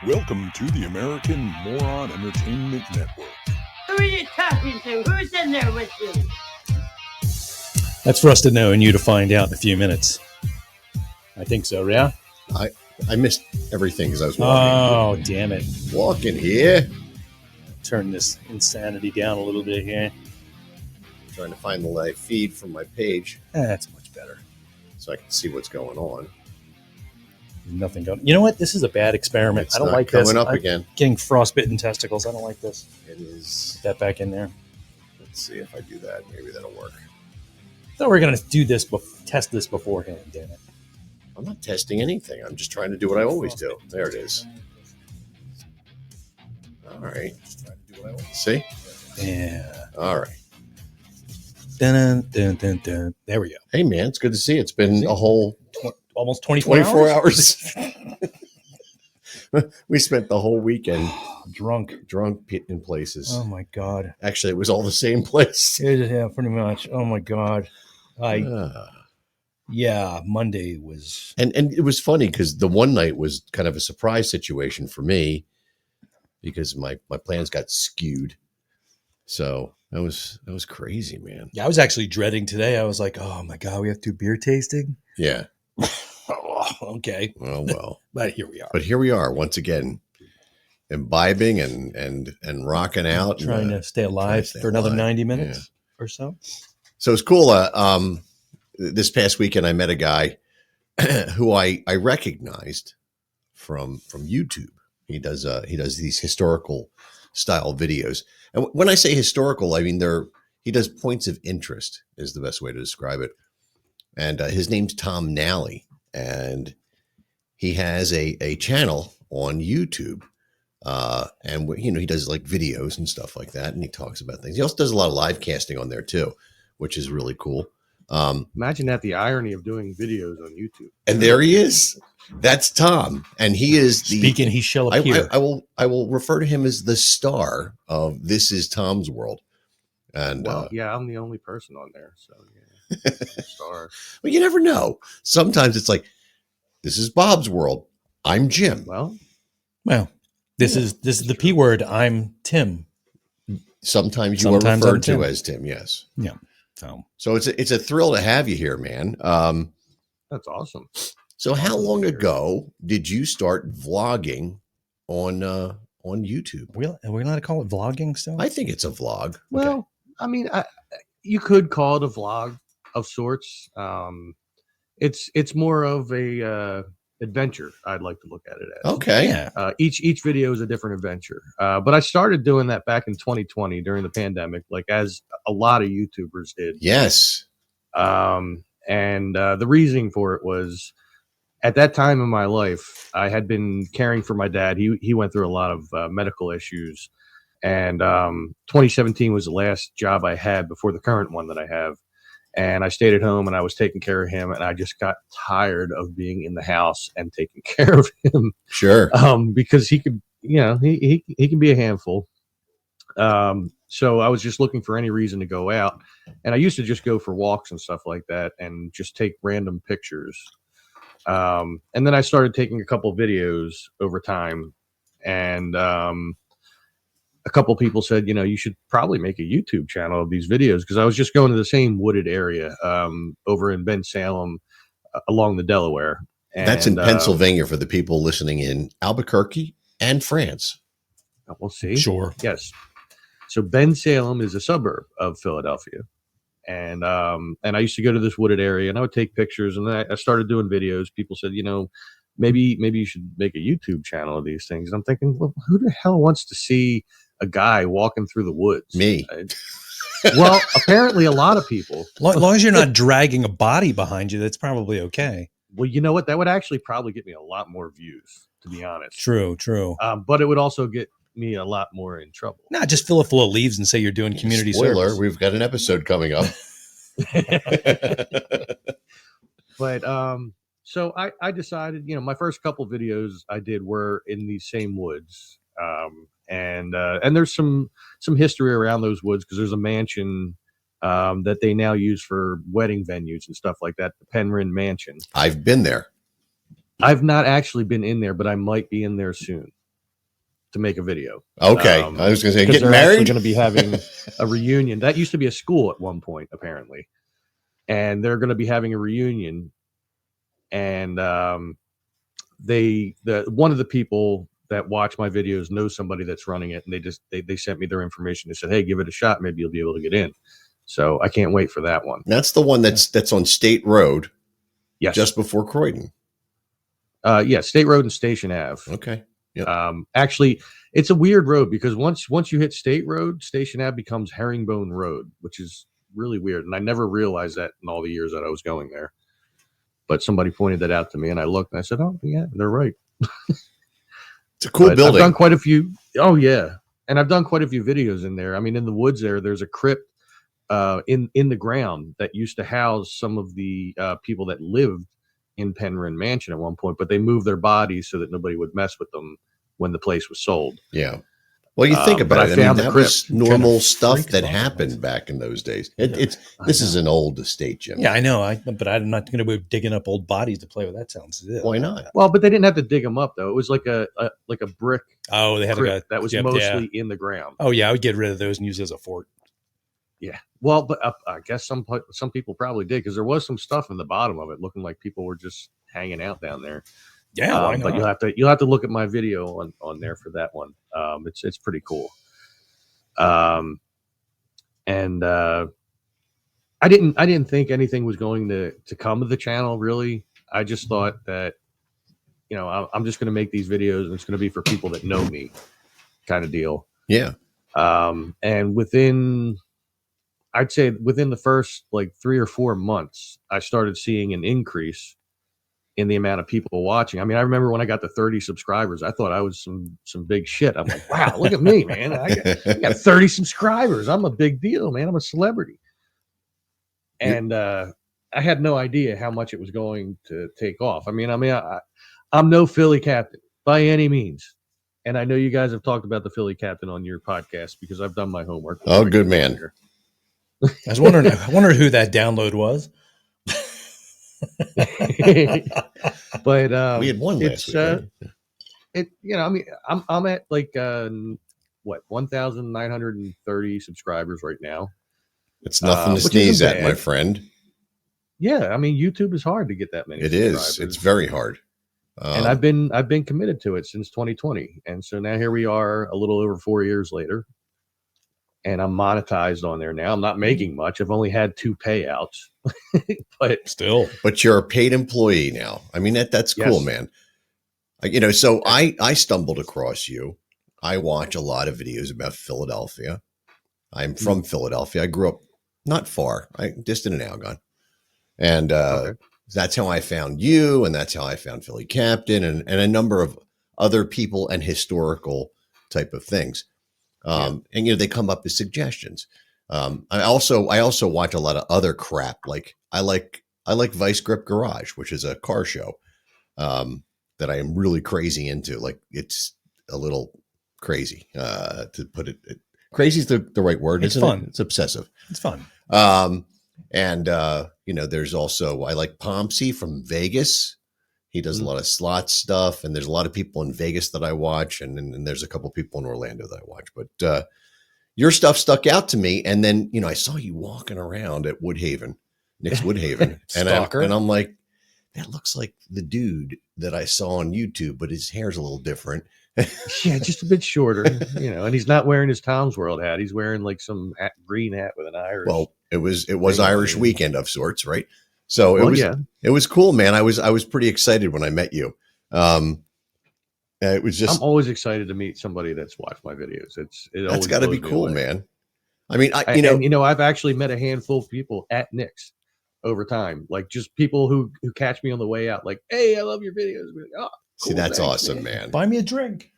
Welcome to the American Moron Entertainment Network. Who are you talking to? Who's in there with you? That's for us to know and you to find out in a few minutes. I think so, yeah? I missed everything because I was walking. Oh, damn it. Walking here. Turn this insanity down a little bit here. Trying to find the live feed from my page That's much better. so I can see what's going on. Nothing going. You know what? This is a bad experiment. It's I don't not like this. coming up I'm again. getting frostbitten testicles. I don't like this. It is. Put that back in there. Let's see if I do that. Maybe that'll work. I thought we were going to do this, test this beforehand, damn it. I'm not testing anything. I'm just trying to do what I always do. There it is. All right. See? Yeah. All right. Dun, dun, dun, dun. There we go. Hey, man, it's good to see you. It's been a whole Almost 24 hours. We spent the whole weekend Drunk. in places. Oh, my God. Actually, it was all the same place. Yeah, pretty much. Oh, my God. Yeah, Monday was... And it was funny because the one night was kind of a surprise situation for me because my plans got skewed. So that was crazy, man. Yeah, I was actually dreading today. I was like, oh, my God, we have to do beer tasting? Yeah. Oh, okay. Well. But here we are. But here we are once again, imbibing and rocking out. Trying to stay alive for another 90 minutes or so. So it's cool. This past weekend, I met a guy who I recognized from YouTube. He does these historical style videos. And when I say historical, I mean he does points of interest is the best way to describe it. And his name's Tom Nally, and he has a channel on YouTube. And he does like videos and stuff like that, and he talks about things. He also does a lot of live casting on there too, which is really cool. Imagine that, the irony of doing videos on YouTube. And there he is. That's Tom, and he is the Speaking. He shall appear. I will refer to him as the star of This Is Tom's World. And I'm the only person on there, so yeah, star. Well, you never know. Sometimes it's like, this is Bob's world. I'm Jim. Well, this is the P word. I'm Tim. Sometimes you are referred to as Tim. Yes. Yeah. So it's a thrill to have you here, man. that's awesome. So how long ago did you start vlogging on YouTube? Are we allowed to call it vlogging still? I think it's a vlog. Well, Okay. I mean, you could call it a vlog of sorts. It's more of a adventure. I'd like to look at it as. Okay. Yeah. Each video is a different adventure. But I started doing that back in 2020 during the pandemic, like as a lot of YouTubers did. Yes. And the reasoning for it was, at that time in my life, I had been caring for my dad. He went through a lot of medical issues, and 2017 was the last job I had before the current one that I have. And I stayed at home and I was taking care of him, and I just got tired of being in the house and taking care of him. Sure. Because he could, he can be a handful. So I was just looking for any reason to go out, and I used to just go for walks and stuff like that and just take random pictures. And then I started taking a couple videos over time, and a couple people said, you should probably make a YouTube channel of these videos, because I was just going to the same wooded area over in Ben Salem along the Delaware. And that's in Pennsylvania for the people listening in Albuquerque and France. We'll see. Sure. Yes. So Ben Salem is a suburb of Philadelphia. And I used to go to this wooded area, and I would take pictures, and then I started doing videos. People said, maybe you should make a YouTube channel of these things. And I'm thinking, well, who the hell wants to see a guy walking through the woods? Me. Well, apparently a lot of people. As long as you're not dragging a body behind you, that's probably okay. Well, you know what? That would actually probably get me a lot more views, to be honest. True. But it would also get me a lot more in trouble. Nah, just fill it full of leaves and say you're doing community Spoiler, service. we've got an episode coming up. But so I decided, my first couple videos I did were in these same woods. And there's some history around those woods, because there's a mansion that they now use for wedding venues and stuff like that, the Penryn Mansion. I've been there. I've not actually been in there, but I might be in there soon. to make a video. Okay. I was going to say, because getting they're actually married? going to be having a reunion. That used to be a school at one point, apparently. And they're going to be having a reunion. And one of the people that watch my videos knows somebody that's running it, and they sent me their information. They said, "Hey, give it a shot. Maybe you'll be able to get in." So I can't wait for that one. That's the one that's on State Road. Yes. Just before Croydon. Yeah, State Road and Station Ave. Okay. Yep. Actually, it's a weird road because once you hit State Road, Station Ave becomes Herringbone Road, which is really weird. And I never realized that in all the years that I was going there. But somebody pointed that out to me, and I looked and I said, "Oh, yeah, they're right." It's a cool building. I've done quite a few. Oh, yeah. And I've done quite a few videos in there. I mean, in the woods there's a crypt in the ground that used to house some of the people that lived in Penryn Mansion at one point, but they moved their bodies so that nobody would mess with them when the place was sold. Yeah. Well, you think about it. I mean, that was normal Kind of stuff that freak happened thought. back in those days. This is an old estate, Jim. Yeah, I know. But I'm not going to be digging up old bodies to play with. That sounds. Why not? Well, but they didn't have to dig them up though. It was like a brick Oh, they had crypt that was mostly in the ground. Oh yeah, I would get rid of those and use it as a fort. Yeah. Well, but I guess some people probably did because there was some stuff in the bottom of it looking like people were just hanging out down there. Yeah, why not? But you'll have to look at my video on there for that one. It's pretty cool. I didn't think anything was going to come to the channel really. I just thought that, I'm just going to make these videos and it's going to be for people that know me, kind of deal. Yeah. And I'd say within the first like 3 or 4 months, I started seeing an increase in the amount of people watching. I mean, I remember when I got to 30 subscribers, I thought I was some big shit. I'm like, wow, look at me, man. I got 30 subscribers. I'm a big deal, man. I'm a celebrity. And I had no idea how much it was going to take off. I'm no Philly captain by any means. And I know you guys have talked about the Philly captain on your podcast because I've done my homework. Oh, good man. I was wondering. I wonder who that download was. But we had one last week. Right? I'm at like 1,930 subscribers right now. It's nothing to sneeze at, my friend. Yeah, I mean, YouTube is hard to get that many. It is. It's very hard. And I've been committed to it since 2020, and so now here we are, a little over 4 years later, and I'm monetized on there now. I'm not making much. I've only had 2 payouts, but Still. But you're a paid employee now. I mean, that's cool, man. So I stumbled across you. I watch a lot of videos about Philadelphia. I'm from Philadelphia. I grew up not far, distant in Algon. And that's how I found you, and that's how I found Philly Captain and a number of other people and historical type of things. And they come up as suggestions. I also watch a lot of other crap. Like I like Vice Grip Garage, which is a car show that I am really crazy into. Like it's a little crazy to put it. Crazy is the right word. It's isn't fun. It's obsessive. It's fun. There's also, I like Pomsey from Vegas. He does a lot of slot stuff, and there's a lot of people in Vegas that I watch, and there's a couple people in Orlando that I watch. But your stuff stuck out to me, and then I saw you walking around at Woodhaven, Nick's Woodhaven, and I'm like, that looks like the dude that I saw on YouTube, but his hair's a little different. Yeah, just a bit shorter, and he's not wearing his Tom's World hat. He's wearing like some green hat with an Irish. Well, it was Irish weekend of sorts, right? So it was cool, man. I was pretty excited when I met you. It was just, I'm always excited to meet somebody that's watched my videos. That's got to be cool, man. I mean, I've actually met a handful of people at Nick's over time, like just people who catch me on the way out, like, "Hey, I love your videos." Like, oh, cool, see, that's thanks, man. Awesome, man. Buy me a drink.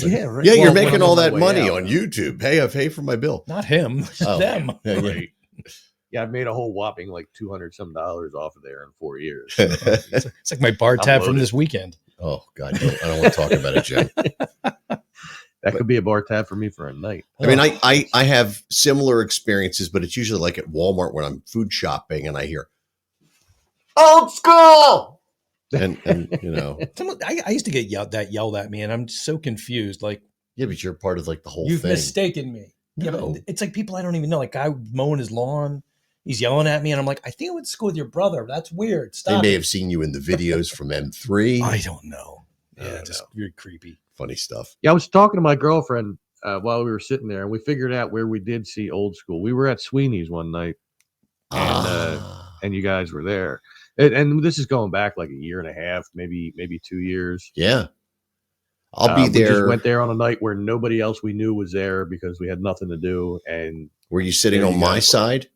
Yeah, right. Yeah, you're making all that money on YouTube. Pay for my bill. Not him. Them. Right. Yeah, I've made a whole whopping like $200 off of there in 4 years. So. It's like my bar tab from this weekend. Oh God, I don't want to talk about it, Jim. That could be a bar tab for me for a night. I mean, I have similar experiences, but it's usually like at Walmart when I'm food shopping and I hear old school. And I used to get yelled at me, and I'm so confused. Like, Yeah, but you're part of like the whole You've thing. mistaken me. Yeah, No. but it's like people I don't even know. Like guy mowing his lawn, he's yelling at me, and I'm like, I think I went to school with your brother. That's weird. They Stop may it. have seen you in the videos from M3. I don't know. I Yeah, don't just know. weird, creepy. Funny stuff. Yeah, I was talking to my girlfriend while we were sitting there, and we figured out where we did see Old School. We were at Sweeney's one night, and you guys were there. And this is going back like a year and a half, maybe 2 years. Yeah. I'll be We there. just went there on a night where nobody else we knew was there because we had nothing to do. And Were you sitting there on you my go. side?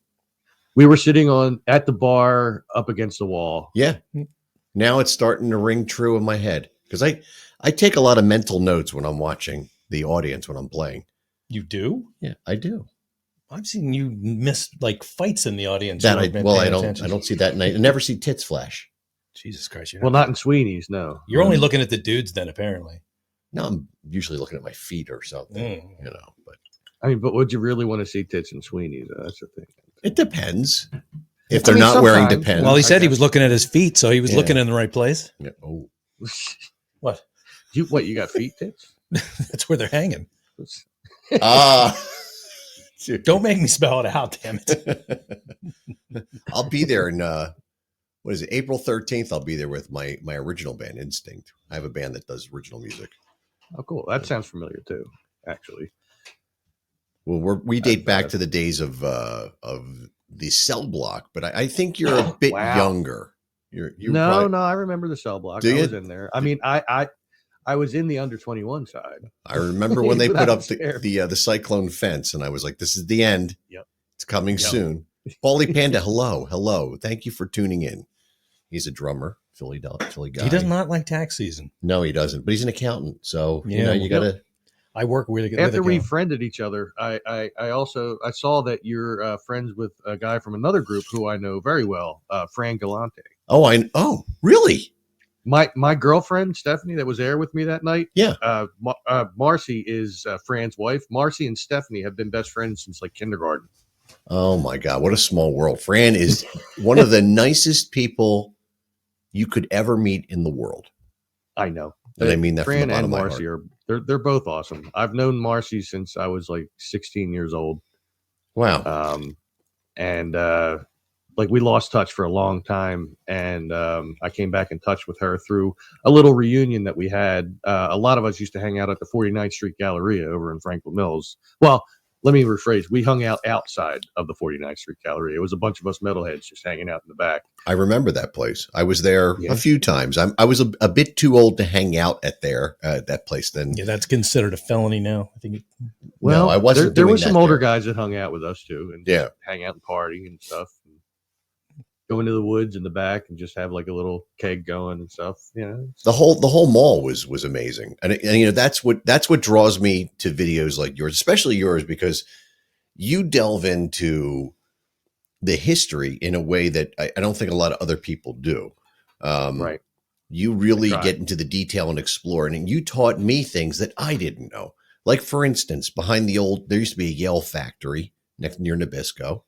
We were sitting at the bar up against the wall. Yeah. Now it's starting to ring true in my head because I take a lot of mental notes when I'm watching the audience when I'm playing. You do? Yeah, I do. I've seen you miss like fights in the audience. That You I haven't been well, I paying don't attention. I don't see that night. I never see tits flash. Jesus Christ! Well, not in Sweeney's, no. You're only looking at the dudes then, apparently. No, I'm usually looking at my feet or something, Mm. you know. But I mean, but would you really want to see tits in Sweeney's? That's the thing. it depends. If I they're mean, not wearing sometimes. depends. Well, he I said he guess. was looking at his feet, so he was Yeah. looking in the right place. Yeah. Oh. What? You got feet tits? That's where they're hanging. Ah. Don't make me spell it out, damn it. I'll be there in what is it, April 13th? I'll be there with my original band, Instinct. I have a band that does original music. Oh, cool. That sounds familiar too, actually. Well, we date back to the days of the cell block, but I think you're a bit Wow. younger. You No, I remember the cell block. Do I you? was in there. I mean, I was in the under 21 side. I remember when they But put I up was there. the cyclone fence, and I was like, "This is the end. Yep. It's coming Yep. soon." Paulie Panda, hello. Thank you for tuning in. He's a drummer, Philly guy. He does not like tax season. No, he doesn't. But he's an accountant, so you Yeah, know you well, got to. I work with After we a friended each other, I also saw that you're friends with a guy from another group who I know very well, Fran Galante. Oh, really? My girlfriend Stephanie that was there with me that night. Yeah. Marcy is Fran's wife. Marcy and Stephanie have been best friends since like kindergarten. Oh my God, what a small world. Fran is one of the nicest people you could ever meet in the world. I know. And I mean that from Fran the bottom and of my Marcy heart. they're both awesome. I've known Marcy since I was like 16 years old. Wow. And like we lost touch for a long time, and I came back in touch with her through a little reunion that we had. A lot of us used to hang out at the 49th Street Galleria over in Franklin Mills. Well, let me rephrase. We hung out outside of the 49th Street Galleria. It was a bunch of us metalheads just hanging out in the back. I remember that place. I was there Yeah. a few times. I was a bit too old to hang out at that place then. Yeah, that's considered a felony now. I think. Well, I wasn't There doing were some that older there. guys that hung out with us too, and Yeah. hang out and party and stuff. And go into the woods in the back and just have like a little keg going and stuff. You know, The whole mall was amazing. And you know, that's what draws me to videos like yours, especially yours, because you delve into the history in a way that I don't think a lot of other people do. right? You really I try. get into the detail and explore. And you taught me things that I didn't know. Like, for instance, behind there used to be a Yale factory near Nabisco.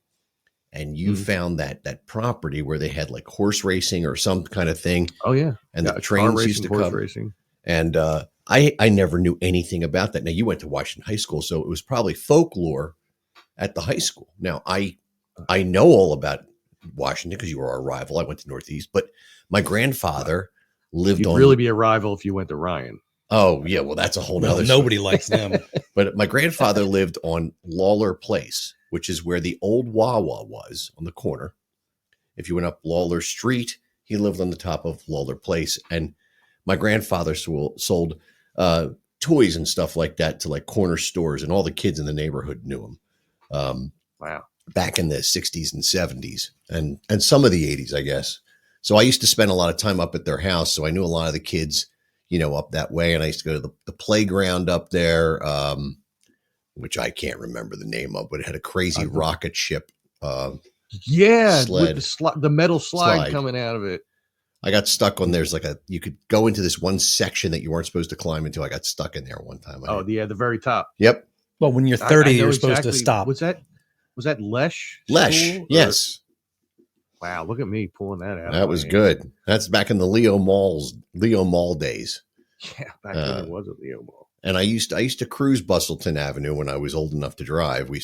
And you found that property where they had like horse racing or some kind of thing. Oh yeah, And yeah, the car trains racing, used to horse come. racing. And I never knew anything about that. Now, you went to Washington High School, so it was probably folklore at the high school. Now, I know all about Washington because you were our rival. I went to Northeast, but my grandfather lived You'd on. really be a rival if you went to Ryan. Oh, yeah. Well, that's a whole Well, nother nobody story. likes them. But my grandfather lived on Lawler Place, which is where the old Wawa was on the corner. If you went up Lawler Street, he lived on the top of Lawler Place. And my grandfather sold toys and stuff like that to like corner stores, and all the kids in the neighborhood knew him. Wow. Back in the 60s and 70s and some of the 80s, I guess. So I used to spend a lot of time up at their house. So I knew a lot of the kids, you know, up that way. And I used to go to the playground up there, which I can't remember the name of, but it had a crazy rocket ship. Yeah, Sled. with the metal slide Slide. coming out of it. I got stuck on you could go into this one section that you weren't supposed to climb into. I got stuck in there one time. The very top. Yep. Well, when you're I 30, know you're supposed to exactly- stop. Was that Lesh? Lesh. School, or- Yes. Wow, look at me pulling that out. That was good. That's back in the Leo Mall days. Yeah, back when it was a Leo Mall. And I used to cruise Bustleton Avenue when I was old enough to drive. We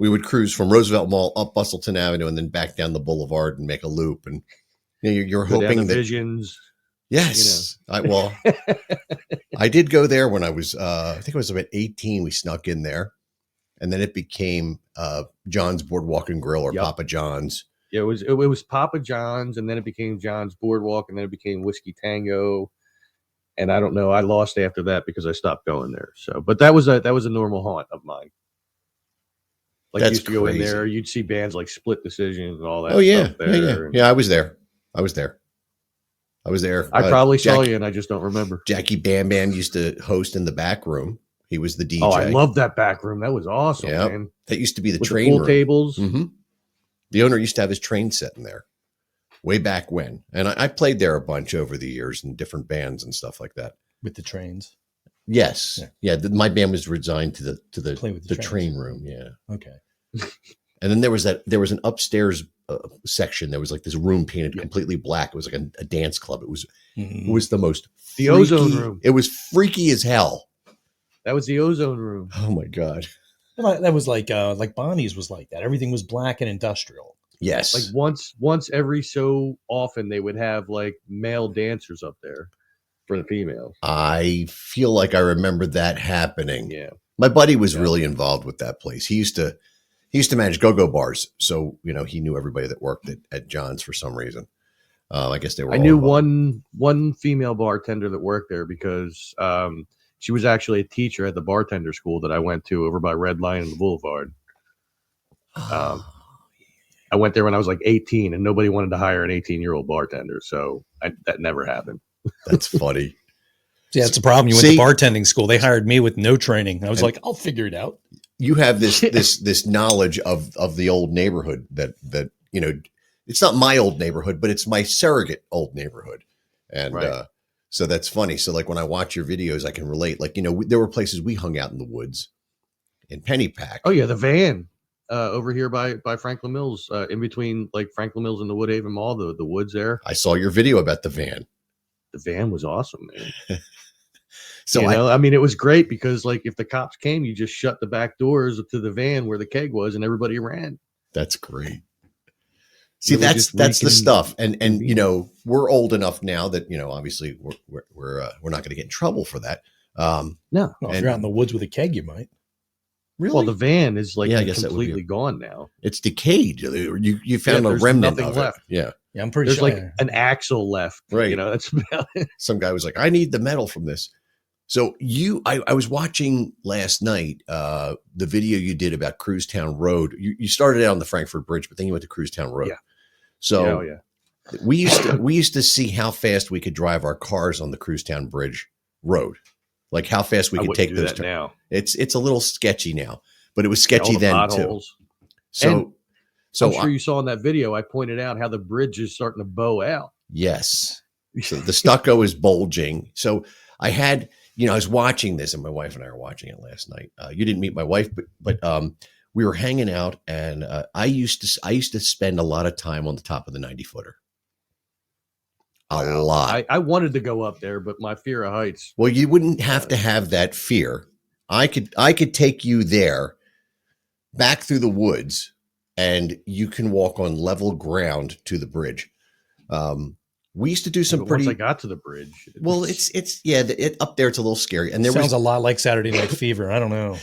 would cruise from Roosevelt Mall up Bustleton Avenue and then back down the boulevard and make a loop. And you're Go down hoping the that Visions. yes, I did go there when I was I think I was about 18. We snuck in there, and then it became John's Boardwalk and Grill or Yep. Papa John's. Yeah, it was Papa John's, and then it became John's Boardwalk, and then it became Whiskey Tango. And I don't know, I lost after that because I stopped going there. So, but that was a normal haunt of mine. Like That's you used to go in crazy. there, you'd see bands like Split Decision and all that. Oh yeah, stuff there. yeah. I was there. I was there. I probably saw you, and I just don't remember. Jackie Bam Bam used to host in the back room. He was the DJ. Oh, I loved that back room. That was awesome, Yep. man. That used to be the With train the pool room. tables. Mm-hmm. The owner used to have his train set in there way back when. And I played there a bunch over the years in different bands and stuff like that. With the trains. Yes. Yeah. My band was resigned to Play with the the train room. Yeah. Okay. And then there was an upstairs section. There was like this room painted completely black. It was like a dance club. It was the most The ozone room. It was freaky as hell. That was the ozone room. Oh my God. Well, that was like Bonnie's was like that. Everything was black and industrial. Yes. Like once every so often they would have like male dancers up there for the females. I feel like I remember that happening. Yeah. My buddy was really involved with that place. He used to manage go-go bars. So, he knew everybody that worked at John's for some reason. I guess they were. I knew one female bartender that worked there because she was actually a teacher at the bartender school that I went to over by Red Lion and the Boulevard. I went there when I was like 18 and nobody wanted to hire an 18-year-old bartender. So that never happened. That's funny. See, that's the problem. You went to bartending school. They hired me with no training. I was like, I'll figure it out. You have this knowledge of the old neighborhood that it's not my old neighborhood, but it's my surrogate old neighborhood. And right. So that's funny. So like when I watch your videos, I can relate. Like, there were places we hung out in the woods in Pennypack. Oh yeah. The van over here by Franklin Mills, in between like Franklin Mills and the Woodhaven Mall, the woods there. I saw your video about the van. The van was awesome, man. So it was great because like if the cops came, you just shut the back doors to the van where the keg was and everybody ran. That's great. See, that's the stuff. And we're old enough now that, obviously we're not going to get in trouble for that. No. Well, if you're out in the woods with a keg, you might. Really? Well, the van is like I guess completely gone now. It's decayed. You found a remnant of left. it. Yeah. Yeah, I'm pretty There's sure. like an axle left. Right. That's about it. Some guy was like, I need the metal from this. So I was watching last night the video you did about Cruisetown Road. You started out on the Frankfurt Bridge, but then you went to Cruisetown Road. Yeah. So we used to see how fast we could drive our cars on the Cruisetown Bridge Road, like how fast we could take those. Now it's a little sketchy now, but it was sketchy then potholes. too. So I'm sure you saw in that video, I pointed out how the bridge is starting to bow out. Yes. So the stucco is bulging. So I had, I was watching this, and my wife and I were watching it last night. You didn't meet my wife, but we were hanging out, and I used to spend a lot of time on the top of the 90-footer. A lot. I wanted to go up there, but my fear of heights. Well, you wouldn't have to have that fear. I could take you there, back through the woods, and you can walk on level ground to the bridge. We used to do some Once I got to the bridge. Well, it's up there. It's a little scary. And there sounds a lot like Saturday Night Fever. I don't know.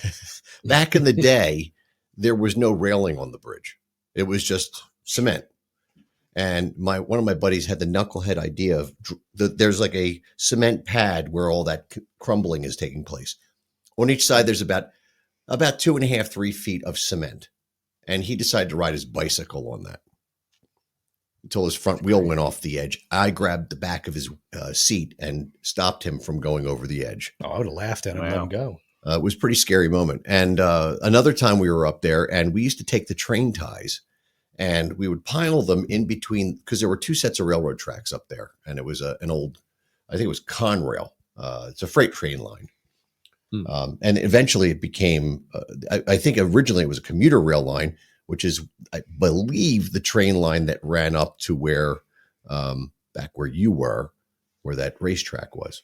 Back in the day, there was no railing on the bridge. It was just cement. And one of my buddies had the knucklehead idea of there's like a cement pad where all that crumbling is taking place. On each side, there's about 2.5, 3 feet of cement. And he decided to ride his bicycle on that until his front wheel went off the edge. I grabbed the back of his seat and stopped him from going over the edge. Oh, I would have laughed at him and let him go. It was a pretty scary moment. And another time we were up there, and we used to take the train ties and we would pile them in between, because there were 2 sets of railroad tracks up there. And it was an old, I think it was Conrail. It's a freight train line. And eventually it became, I think originally it was a commuter rail line, which is, I believe, the train line that ran up to where, back where you were, where that racetrack was.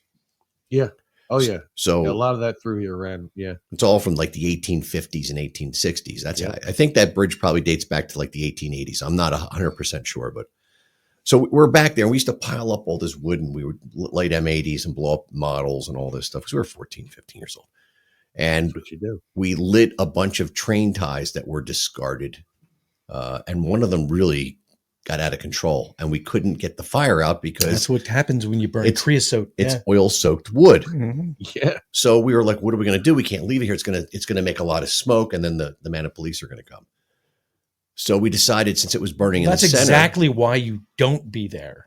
Yeah. Oh yeah. So Yeah, a lot of that through here around. Yeah. it's all from like the 1850s and 1860s. That's Yeah. I think that bridge probably dates back to like the 1880s. I'm not 100% sure, but so we're back there and we used to pile up all this wood and we would light M80s and blow up models and all this stuff because we were 14, 15 years old. And That's what you do. we lit a bunch of train ties that were discarded. And one of them really got out of control and we couldn't get the fire out because That's what happens when you burn It's- creosote. it's oil soaked wood. Mhm. Yeah. So we were like, what are we going to do? We can't leave it here. It's going to make a lot of smoke. And then the man of police are going to come. So we decided since it was burning in That's the center. exactly why you don't be there.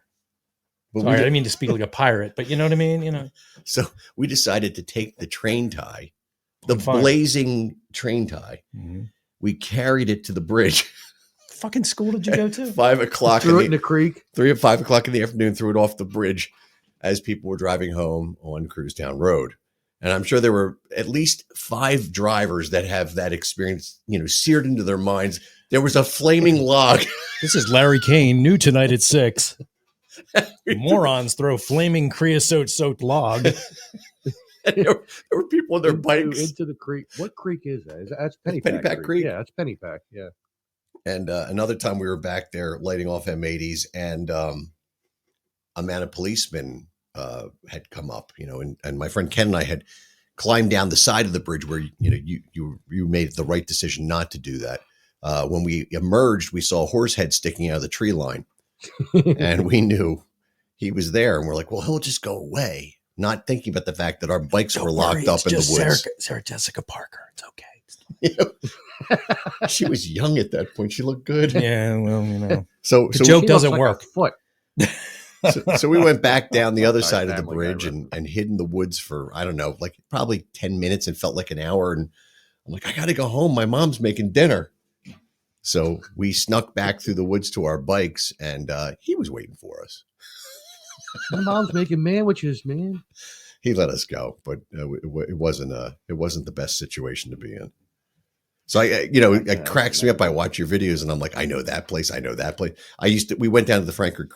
But Sorry, I we, didn't mean to speak like a pirate, but you know what I mean? You know, so we decided to take the train tie, the On fire. blazing train tie. We carried it to the bridge. Fucking school did you go to? 5 o'clock Threw it in the creek. 3 or 5 o'clock in the afternoon, threw it off the bridge as people were driving home on Cruztown Road. And I'm sure there were at least 5 drivers that have that experience, seared into their minds. There was a flaming log. This is Larry Kane, new tonight at 6. Morons throw flaming creosote-soaked log. And there were people on their bikes. Into the creek. What creek is that? That's Pennypack, Pennypack Creek. Yeah, that's Pennypack. Yeah. And another time we were back there lighting off M80s and a man, a policeman had come up, and my friend Ken and I had climbed down the side of the bridge where, you made the right decision not to do that. When we emerged, we saw a horse head sticking out of the tree line and we knew he was there. And we're like, well, he'll just go away. Not thinking about the fact that our bikes were locked up in the woods. Sarah Jessica Parker. It's okay. She was young at that point. She looked good. Yeah, well, So The joke He doesn't looks like a work. foot. So we went back down the other Sorry, side of the Family bridge Guy and hid in the woods for, I don't know, like probably 10 minutes and felt like an hour. And I'm like, I got to go home. My mom's making dinner. So we snuck back through the woods to our bikes and he was waiting for us. My mom's making sandwiches, man. He let us go, but it wasn't the best situation to be in. So it cracks me up. I watch your videos and I'm like, I know that place. I know that place. We went down to the Frankfurt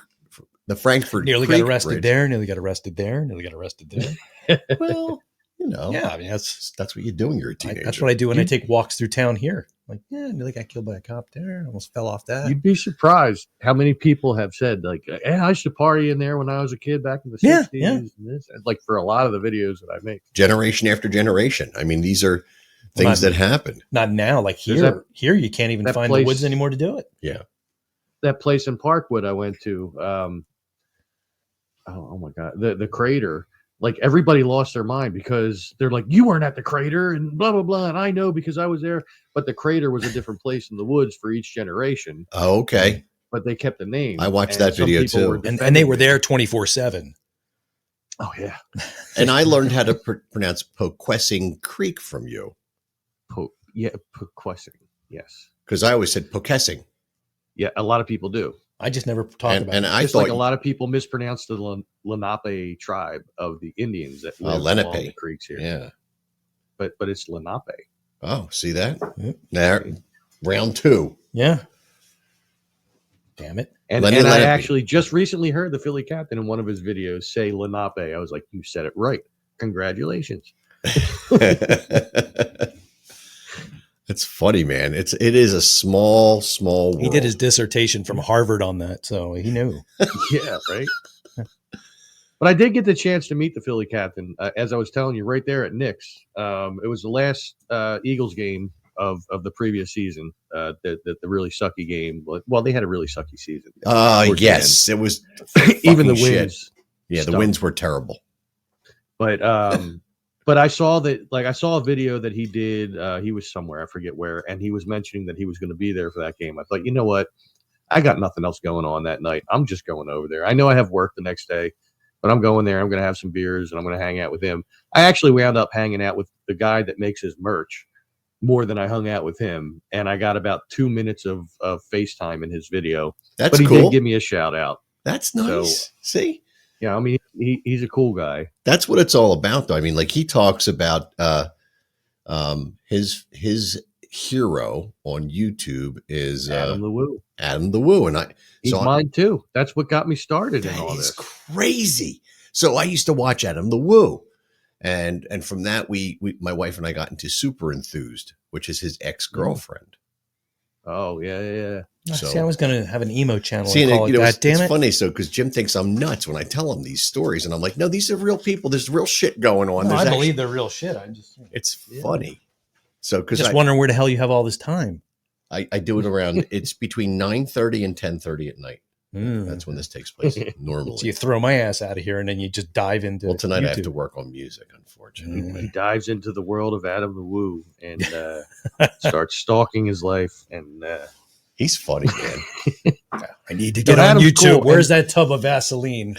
nearly Creek got arrested Bridge. there, nearly got arrested there, nearly got arrested there. Well, Yeah, I mean, that's what you do when you're a teenager. that's what I do when I take walks through town here. Like, yeah, nearly got killed by a cop there. Almost fell off that. You'd be surprised how many people have said, like, hey, I used to party in there when I was a kid back in the 60s. Yeah. And this. Like, for a lot of the videos that I make. Generation after generation. I mean, these are things that happen. Not now. Like There's here you can't even that find place- the woods anymore to do it. Yeah. That place in Parkwood I went to, oh my God, the crater. Like, everybody lost their mind because they're like, you weren't at the crater and blah, blah, blah. And I know because I was there. But the crater was a different place in the woods for each generation. Oh, okay. But they kept the name. I watched And that some video people too. were And they defending were it. there 24/7. Oh, yeah. And I learned how to pronounce Poquessing Creek from you Question. Yes. because I always said Poquessing. Yeah, a lot of people do. I just never talk about And it. I Just thought like a lot of people mispronounce the Lenape tribe of the Indians that live Lenape. along the creeks here. Yeah. But it's Lenape. Oh, see that? Yep. There, round 2. Yeah. Damn it. And Lenny I Lenape. actually just recently heard the Philly captain in one of his videos say Lenape. I was like, you said it right. Congratulations. It's funny, man. It is a small world. He did his dissertation from Harvard on that, so he knew. Yeah, right. But I did get the chance to meet the Philly captain, as I was telling you, right there at Nick's. It was the last Eagles game of the previous season, the really sucky game. Well, they had a really sucky season. Towards the yes, it was even the fucking shit. wins. Yeah, the stunk. winds were terrible. But I saw that, like, I saw a video that he did. He was somewhere, I forget where, and he was mentioning that he was going to be there for that game. I thought, you know what? I got nothing else going on that night. I'm just going over there. I know I have work the next day, but I'm going there. I'm going to have some beers and I'm going to hang out with him. I actually wound up hanging out with the guy that makes his merch more than I hung out with him. And I got about 2 minutes of FaceTime in his video. That's But he cool. did give me a shout out. That's nice. See? Yeah, I mean, he's a cool guy. That's what it's all about, though. I mean, like, he talks about his hero on YouTube is Adam the Woo. Adam the Woo, and He's mine too. That's what got me started in that all is this. crazy. So I used to watch Adam the Woo, And from that, we my wife and I got into Super Enthused, which is his ex-girlfriend. Oh yeah. So, See, I was going to have an emo channel see, and call it that. Damn it's it! funny, so because Jim thinks I'm nuts when I tell him these stories, and I'm like, no, these are real people. There's real shit going on. No, There's I believe they're real shit. I just it's funny. So because just wondering where the hell you have all this time. I do it around. It's between 9:30 and 10:30 at night. Mm. That's when this takes place normally. So you throw my ass out of here, and then you just dive into. Well, tonight YouTube. I have to work on music, unfortunately. He dives into the world of Adam the Woo and starts stalking his life. And He's funny, man. I need to get on Adam's YouTube. cool. Where's that tub of Vaseline?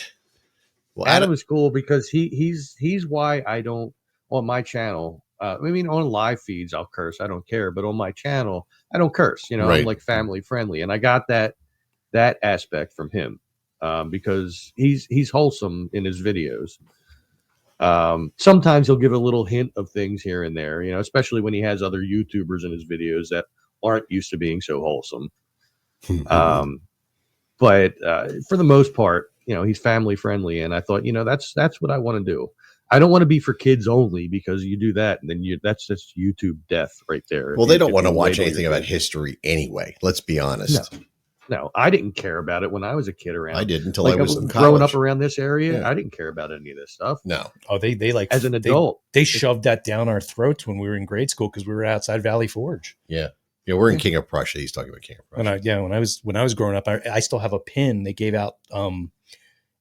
Well, Adam is cool because he's why I don't on my channel. I mean, on live feeds I'll curse. I don't care, but on my channel I don't curse. You know, Right. I'm like family friendly, and I got that aspect from him because he's wholesome in his videos. Sometimes he'll give a little hint of things here and there, you know, especially when he has other YouTubers in his videos that aren't used to being so wholesome. But for the most part, you know, he's family friendly, and I thought, you know, that's what I want to do. I don't want to be for kids only, because you do that and then that's just YouTube death right there. Well, they don't want to watch anything about history anyway. Let's be honest. No, I didn't care about it when I was a kid around. I did until like, I was in growing college. up around this area. Yeah. I didn't care about any of this stuff. No. Oh, they like As an adult, They shoved that down our throats when we were in grade school because we were outside Valley Forge. Yeah. Yeah, we're in King of Prussia. He's talking about King of Prussia. When I was growing up, I still have a pin they gave out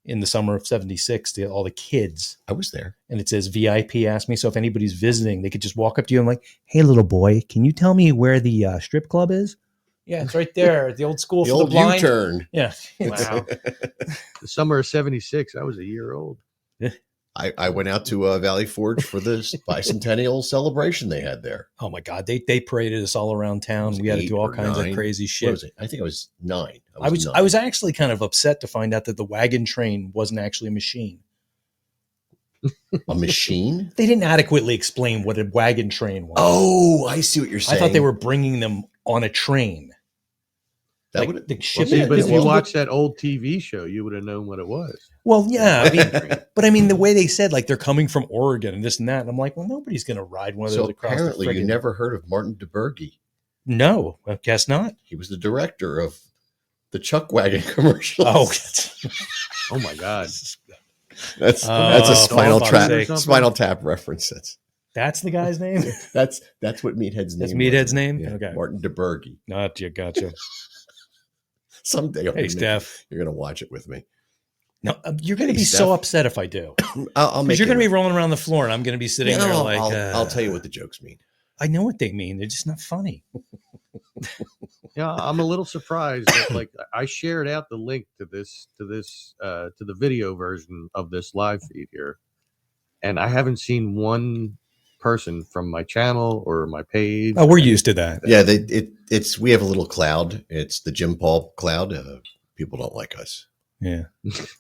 in the summer of '76 to all the kids, I was there. and it says VIP asked me. So if anybody's visiting, they could just walk up to you and like, "Hey, little boy, can you tell me where the strip club is?" Yeah, it's right there at the old school The for old the blind. U-turn. Yeah. wow. The summer of '76, I was a year old. I went out to Valley Forge for the bicentennial celebration they had there. Oh my God, they paraded us all around town. We had to do all kinds of crazy What shit. was it? I think I was 9. I was actually kind of upset to find out that the wagon train wasn't actually a machine. A machine? They didn't adequately explain what a wagon train was. Oh, I see what you're saying. I thought they were bringing them on a train. That Like, would the Well, ship. see, but if you well, watched that old TV show, you would have known what it was. well, yeah, I mean, but I mean, the way they said, like, they're coming from Oregon and this and that, and I'm like, well, nobody's going to ride one of those So across. apparently the you friggin- never heard of Martin DeBerge. No, I guess not. He was the director of the Chuck Wagon commercials. Oh, Oh my God! that's Oh, a Spinal for Tap fuck's sake. Spinal Tap reference. That's that's the guy's name. that's what Meathead's name. That's was. Meathead's name? Yeah, Okay. Martin DeBerge. Gotcha, gotcha. Someday, Hey, Steph. you're gonna watch it with me. No, you're going to Hey, be Steph. so upset if I do. I'll make. Because you're going to it- be rolling around the floor, and I'm going to be sitting there No, like, I'll tell you what the jokes mean. I know what they mean. They're just not funny. Yeah, I'm a little surprised that, like, I shared out the link to the video version of this live feed here, and I haven't seen one person from my channel or my page. Oh, we're used to that. Yeah, it's we have a little cloud. It's the Jim Paul cloud. People don't like us. Yeah.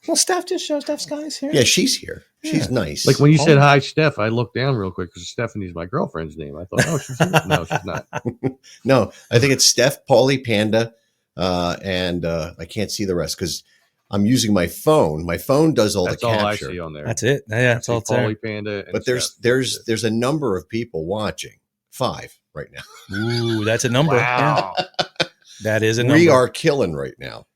Well, Steph just shows Steph Sky's here. Yeah, she's here. She's Yeah. nice. Like when you Oh. said hi, Steph, I looked down real quick because Stephanie's my girlfriend's name. I thought, oh, she's here. No, she's not. No, I think it's Steph, Paulie, Panda, and I can't see the rest because I'm using my phone. My phone does all That's the all capture. I see on there. That's it. Yeah, that's all it's there. Paulie, Panda, and But there's Steph. there's a number of people watching. 5 right now. Ooh, that's a number. Wow. Yeah, that is a number. We are killing right now.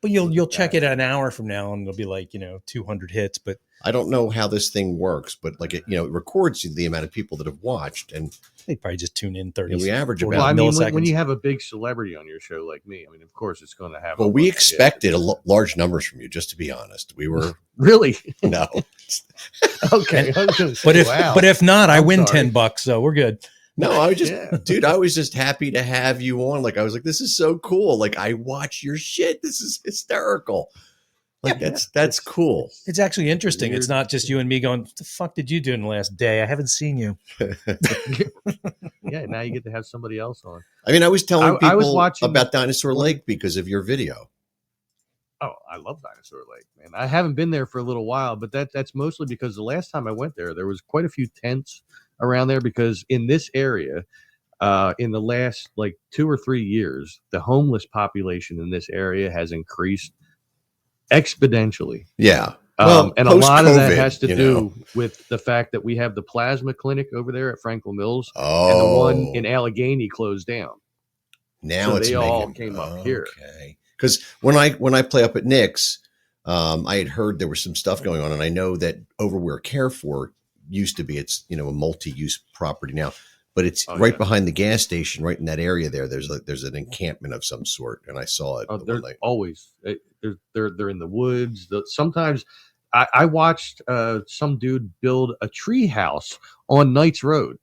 But you'll check it an hour from now, and it'll be like 200 hits. But I don't know how this thing works, but like it records the amount of people that have watched, and they probably just tune in 30. we average 40 about. Well, I mean, milliseconds. when you have a big celebrity on your show like me, I mean, of course, it's going to have. Well, a we bunch of expected hits. large numbers from you. Just to be honest, we were Really? no. Okay. I was gonna say, but if wow. but if not, I I'm win sorry. $10, so we're good. No, I was just, Yeah. dude, I was just happy to have you on. Like, I was like, this is so cool. Like, I watch your shit. This is hysterical. Like, that's cool. It's actually interesting. It's Weird. not just you and me going, what the fuck did you do in the last day? I haven't seen you. Yeah, now you get to have somebody else on. I mean, I was telling I was people watching- about Dinosaur Lake because of your video. Oh, I love Dinosaur Lake, man. I haven't been there for a little while, but that's mostly because the last time I went there was quite a few tents around there because in this area, in the last like 2 or 3 years, the homeless population in this area has increased exponentially. Yeah. Well, And a lot of that post-COVID, has to you do know. with the fact that we have the plasma clinic over there at Franklin Mills, Oh, and the one in Allegheny closed down. now So it's they all making came up here. Okay, because when I play up at Nick's, I had heard there was some stuff going on, and I know that over where Carefor used to be, it's a multi-use property now, but it's right behind the gas station, right in that area there. There's an encampment of some sort, and I saw it. They're always they're in the woods. Sometimes I watched some dude build a tree house on Knights Road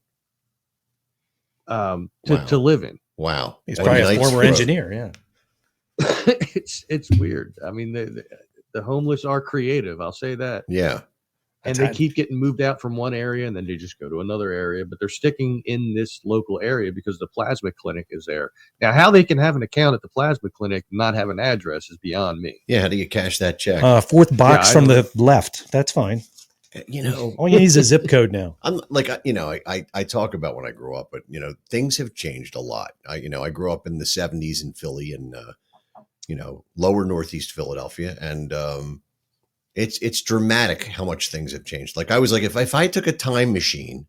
Wow. to live in. Wow, He's probably a former engineer. Yeah. It's weird. I mean, the homeless are creative. I'll say that. Yeah. And they keep getting moved out from one area, and then they just go to another area. But they're sticking in this local area because the plasma clinic is there. Now, how they can have an account at the plasma clinic and not have an address is beyond me. Yeah, how do you cash that check? Fourth box from the left. That's fine. All you need is a zip code now. I'm like, I talk about when I grew up, but things have changed a lot. I grew up in the 70s in Philly and lower Northeast Philadelphia, and it's dramatic how much things have changed. Like I was like, if I took a time machine,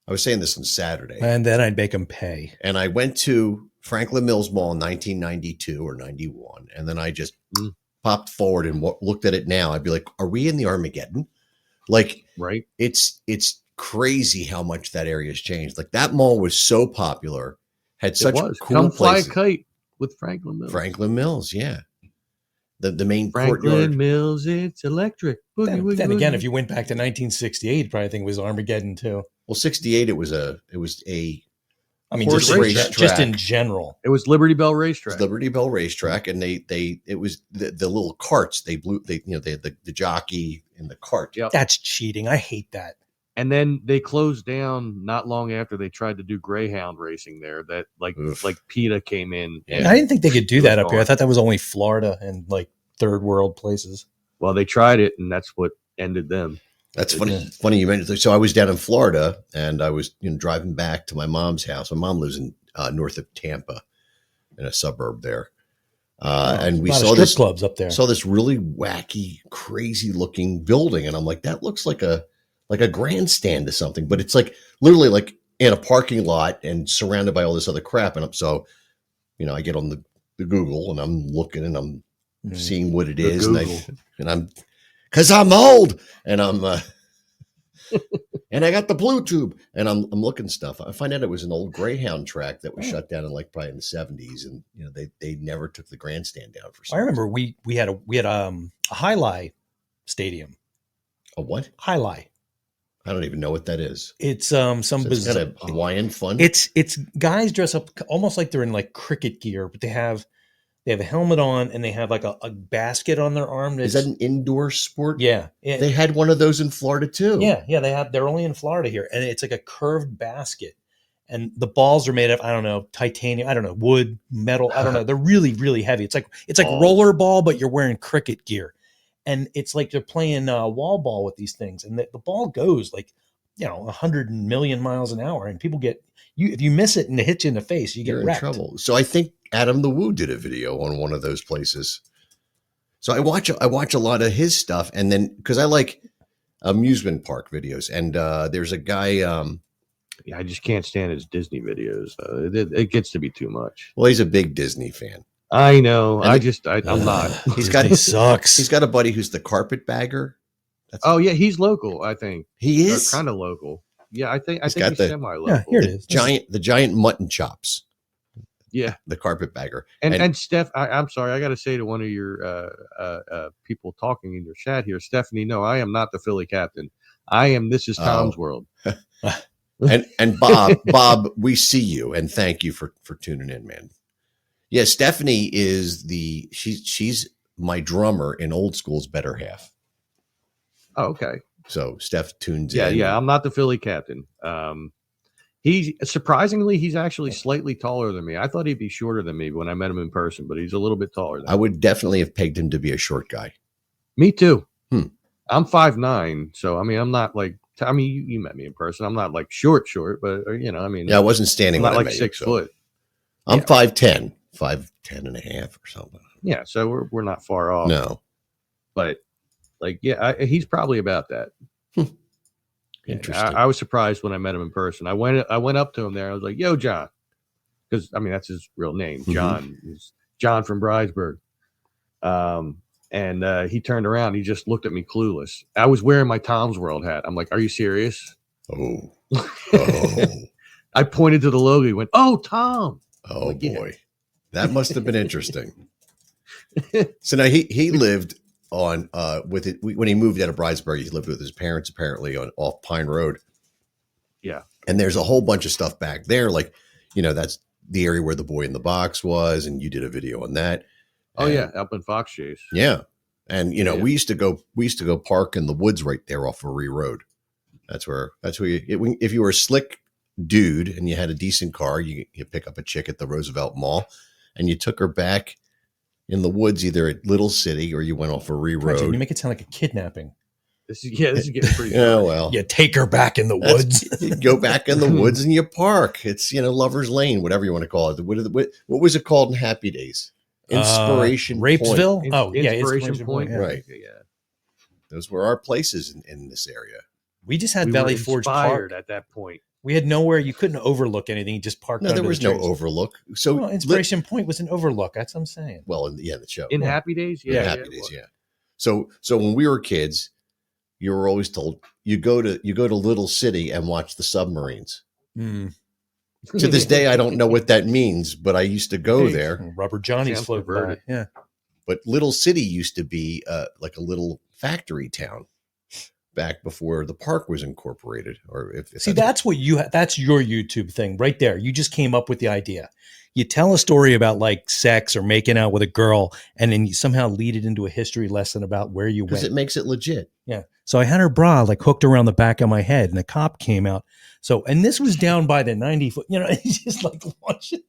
I was saying this on Saturday, and then I'd make them pay. And I went to Franklin Mills Mall in 1992 or 91, and then I just popped forward and looked at it now. I'd be like, are we in the Armageddon? Like, right? It's crazy how much that area has changed. Like that mall was so popular, had such cool Come places. fly a kite with Franklin Mills. Franklin Mills, yeah. The main Franklin courtyard. Mills, it's electric. Boogie, then again, if you went back to 1968, probably think it was Armageddon too. Well, 68, it was a. I mean, horse just in general, it was Liberty Bell Racetrack. Liberty Bell Racetrack, and it was the little carts. They had the jockey in the cart. Yep. That's cheating. I hate that. And then they closed down not long after they tried to do greyhound racing there. That like PETA came in. And I didn't think they could do that up here. I thought that was only Florida and like third world places. Well, they tried it, and that's what ended them. That's funny. Yeah. Funny you mentioned. So I was down in Florida, and I was driving back to my mom's house. My mom lives in north of Tampa, in a suburb there, and we saw this clubs up there. Saw this really wacky, crazy looking building, and I'm like, that looks like a grandstand or something, but it's like literally like in a parking lot and surrounded by all this other crap. And so, I get on the Google and I'm looking and I'm seeing what it is, and I'm. Cause I'm old and I'm, and I got the blue tube and I'm looking stuff. I find out it was an old Greyhound track that was shut down in probably in the 70s. And, they never took the grandstand down for some I remember we had a High-Lie stadium. A what? High-Lie. I don't even know what that is. It's some bizarre. Kind of Hawaiian fun. It's guys dress up almost like they're in like cricket gear, but they have a helmet on and they have like a basket on their arm. Is that an indoor sport? Yeah. They had one of those in Florida too. Yeah. They're only in Florida here. And it's like a curved basket. And the balls are made of, I don't know, titanium, I don't know, wood, metal. I don't know. They're really, really heavy. It's like roller ball, but you're wearing cricket gear. And it's like they're playing wall ball with these things. And the ball goes like, 100 million miles an hour. And people if you miss it and it hits you in the face, you're in wrecked. Trouble. So I think Adam the Woo did a video on one of those places. So I watch a lot of his stuff, and then because I like amusement park videos, and there's a guy. I just can't stand his Disney videos. It gets to be too much. Well, he's a big Disney fan. I know. I'm not. He sucks. He's got a buddy who's the carpetbagger. Yeah, he's local. I think he is kind of local. Yeah, I think he's semi-local. Yeah, here it is. The giant mutton chops. Yeah, the carpetbagger. And Steph, I'm sorry, I got to say to one of your people talking in your chat here, Stephanie. No, I am not the Philly captain. I am. This is Tom's world. and Bob, we see you and thank you for tuning in, man. Yeah, Stephanie is she's my drummer in Old School's Better Half. Oh, okay. So Steph tunes in. Yeah. I'm not the Philly captain. He's actually slightly taller than me. I thought he'd be shorter than me when I met him in person, but he's a little bit taller than me. I would definitely have pegged him to be a short guy. Me too. I'm 5'9", so I mean, I'm not like. I mean, you met me in person. I'm not like short, but I mean. Yeah, I wasn't standing. I'm not like 6 foot. I'm 5'10", 5'10 and a half or something. Yeah, so we're not far off. No, but Like, yeah, he's probably about that. Interesting. I was surprised when I met him in person. I went up to him there. I was like, "Yo, John," because I mean that's his real name. John is John from Brydesburg. And he turned around. He just looked at me clueless. I was wearing my Tom's World hat. I'm like, "Are you serious?" Oh. I pointed to the logo. He went, "Oh, Tom." Oh like, yeah. boy, that must have been interesting. So now he lived on with it when he moved out of Brydesburg. He lived with his parents apparently on off Pine Road. Yeah, and there's a whole bunch of stuff back there, like that's the area where the Boy in the Box was, and you did a video on that. Oh yeah, up in Fox Chase. Yeah, and we used to go park in the woods right there off Marie Road. That's where if you were a slick dude and you had a decent car, you pick up a chick at the Roosevelt Mall, and you took her back in the woods, either at Little City or you went off Marie Road. You make it sound like a kidnapping. This is getting pretty. Yeah, well, you take her back in the woods. You go back in the woods and you park. It's Lover's Lane, whatever you want to call it. What was it called in Happy Days? Inspiration Rapesville. Point. Inspiration Point. Yeah. Right. Yeah. Those were our places in this area. We just had Valley Forge Park at that point. We had nowhere. You couldn't overlook anything. You just parked. No, there was no overlook. So Inspiration Point was an overlook. That's what I'm saying. Well, the show in Happy Days, Happy Days, yeah. So when we were kids, you were always told you go to Little City and watch the submarines. Mm. To this day, I don't know what that means, but I used to go there. Rubber Johnny's floating by. Yeah. But Little City used to be like a little factory town back before the park was incorporated. Or that's your YouTube thing right there. You just came up with the idea. You tell a story about like sex or making out with a girl, and then you somehow lead it into a history lesson about where you went. Because it makes it legit. Yeah. So I had her bra like hooked around the back of my head, and a cop came out. So, and this was down by the 90-foot, it's just like watch it.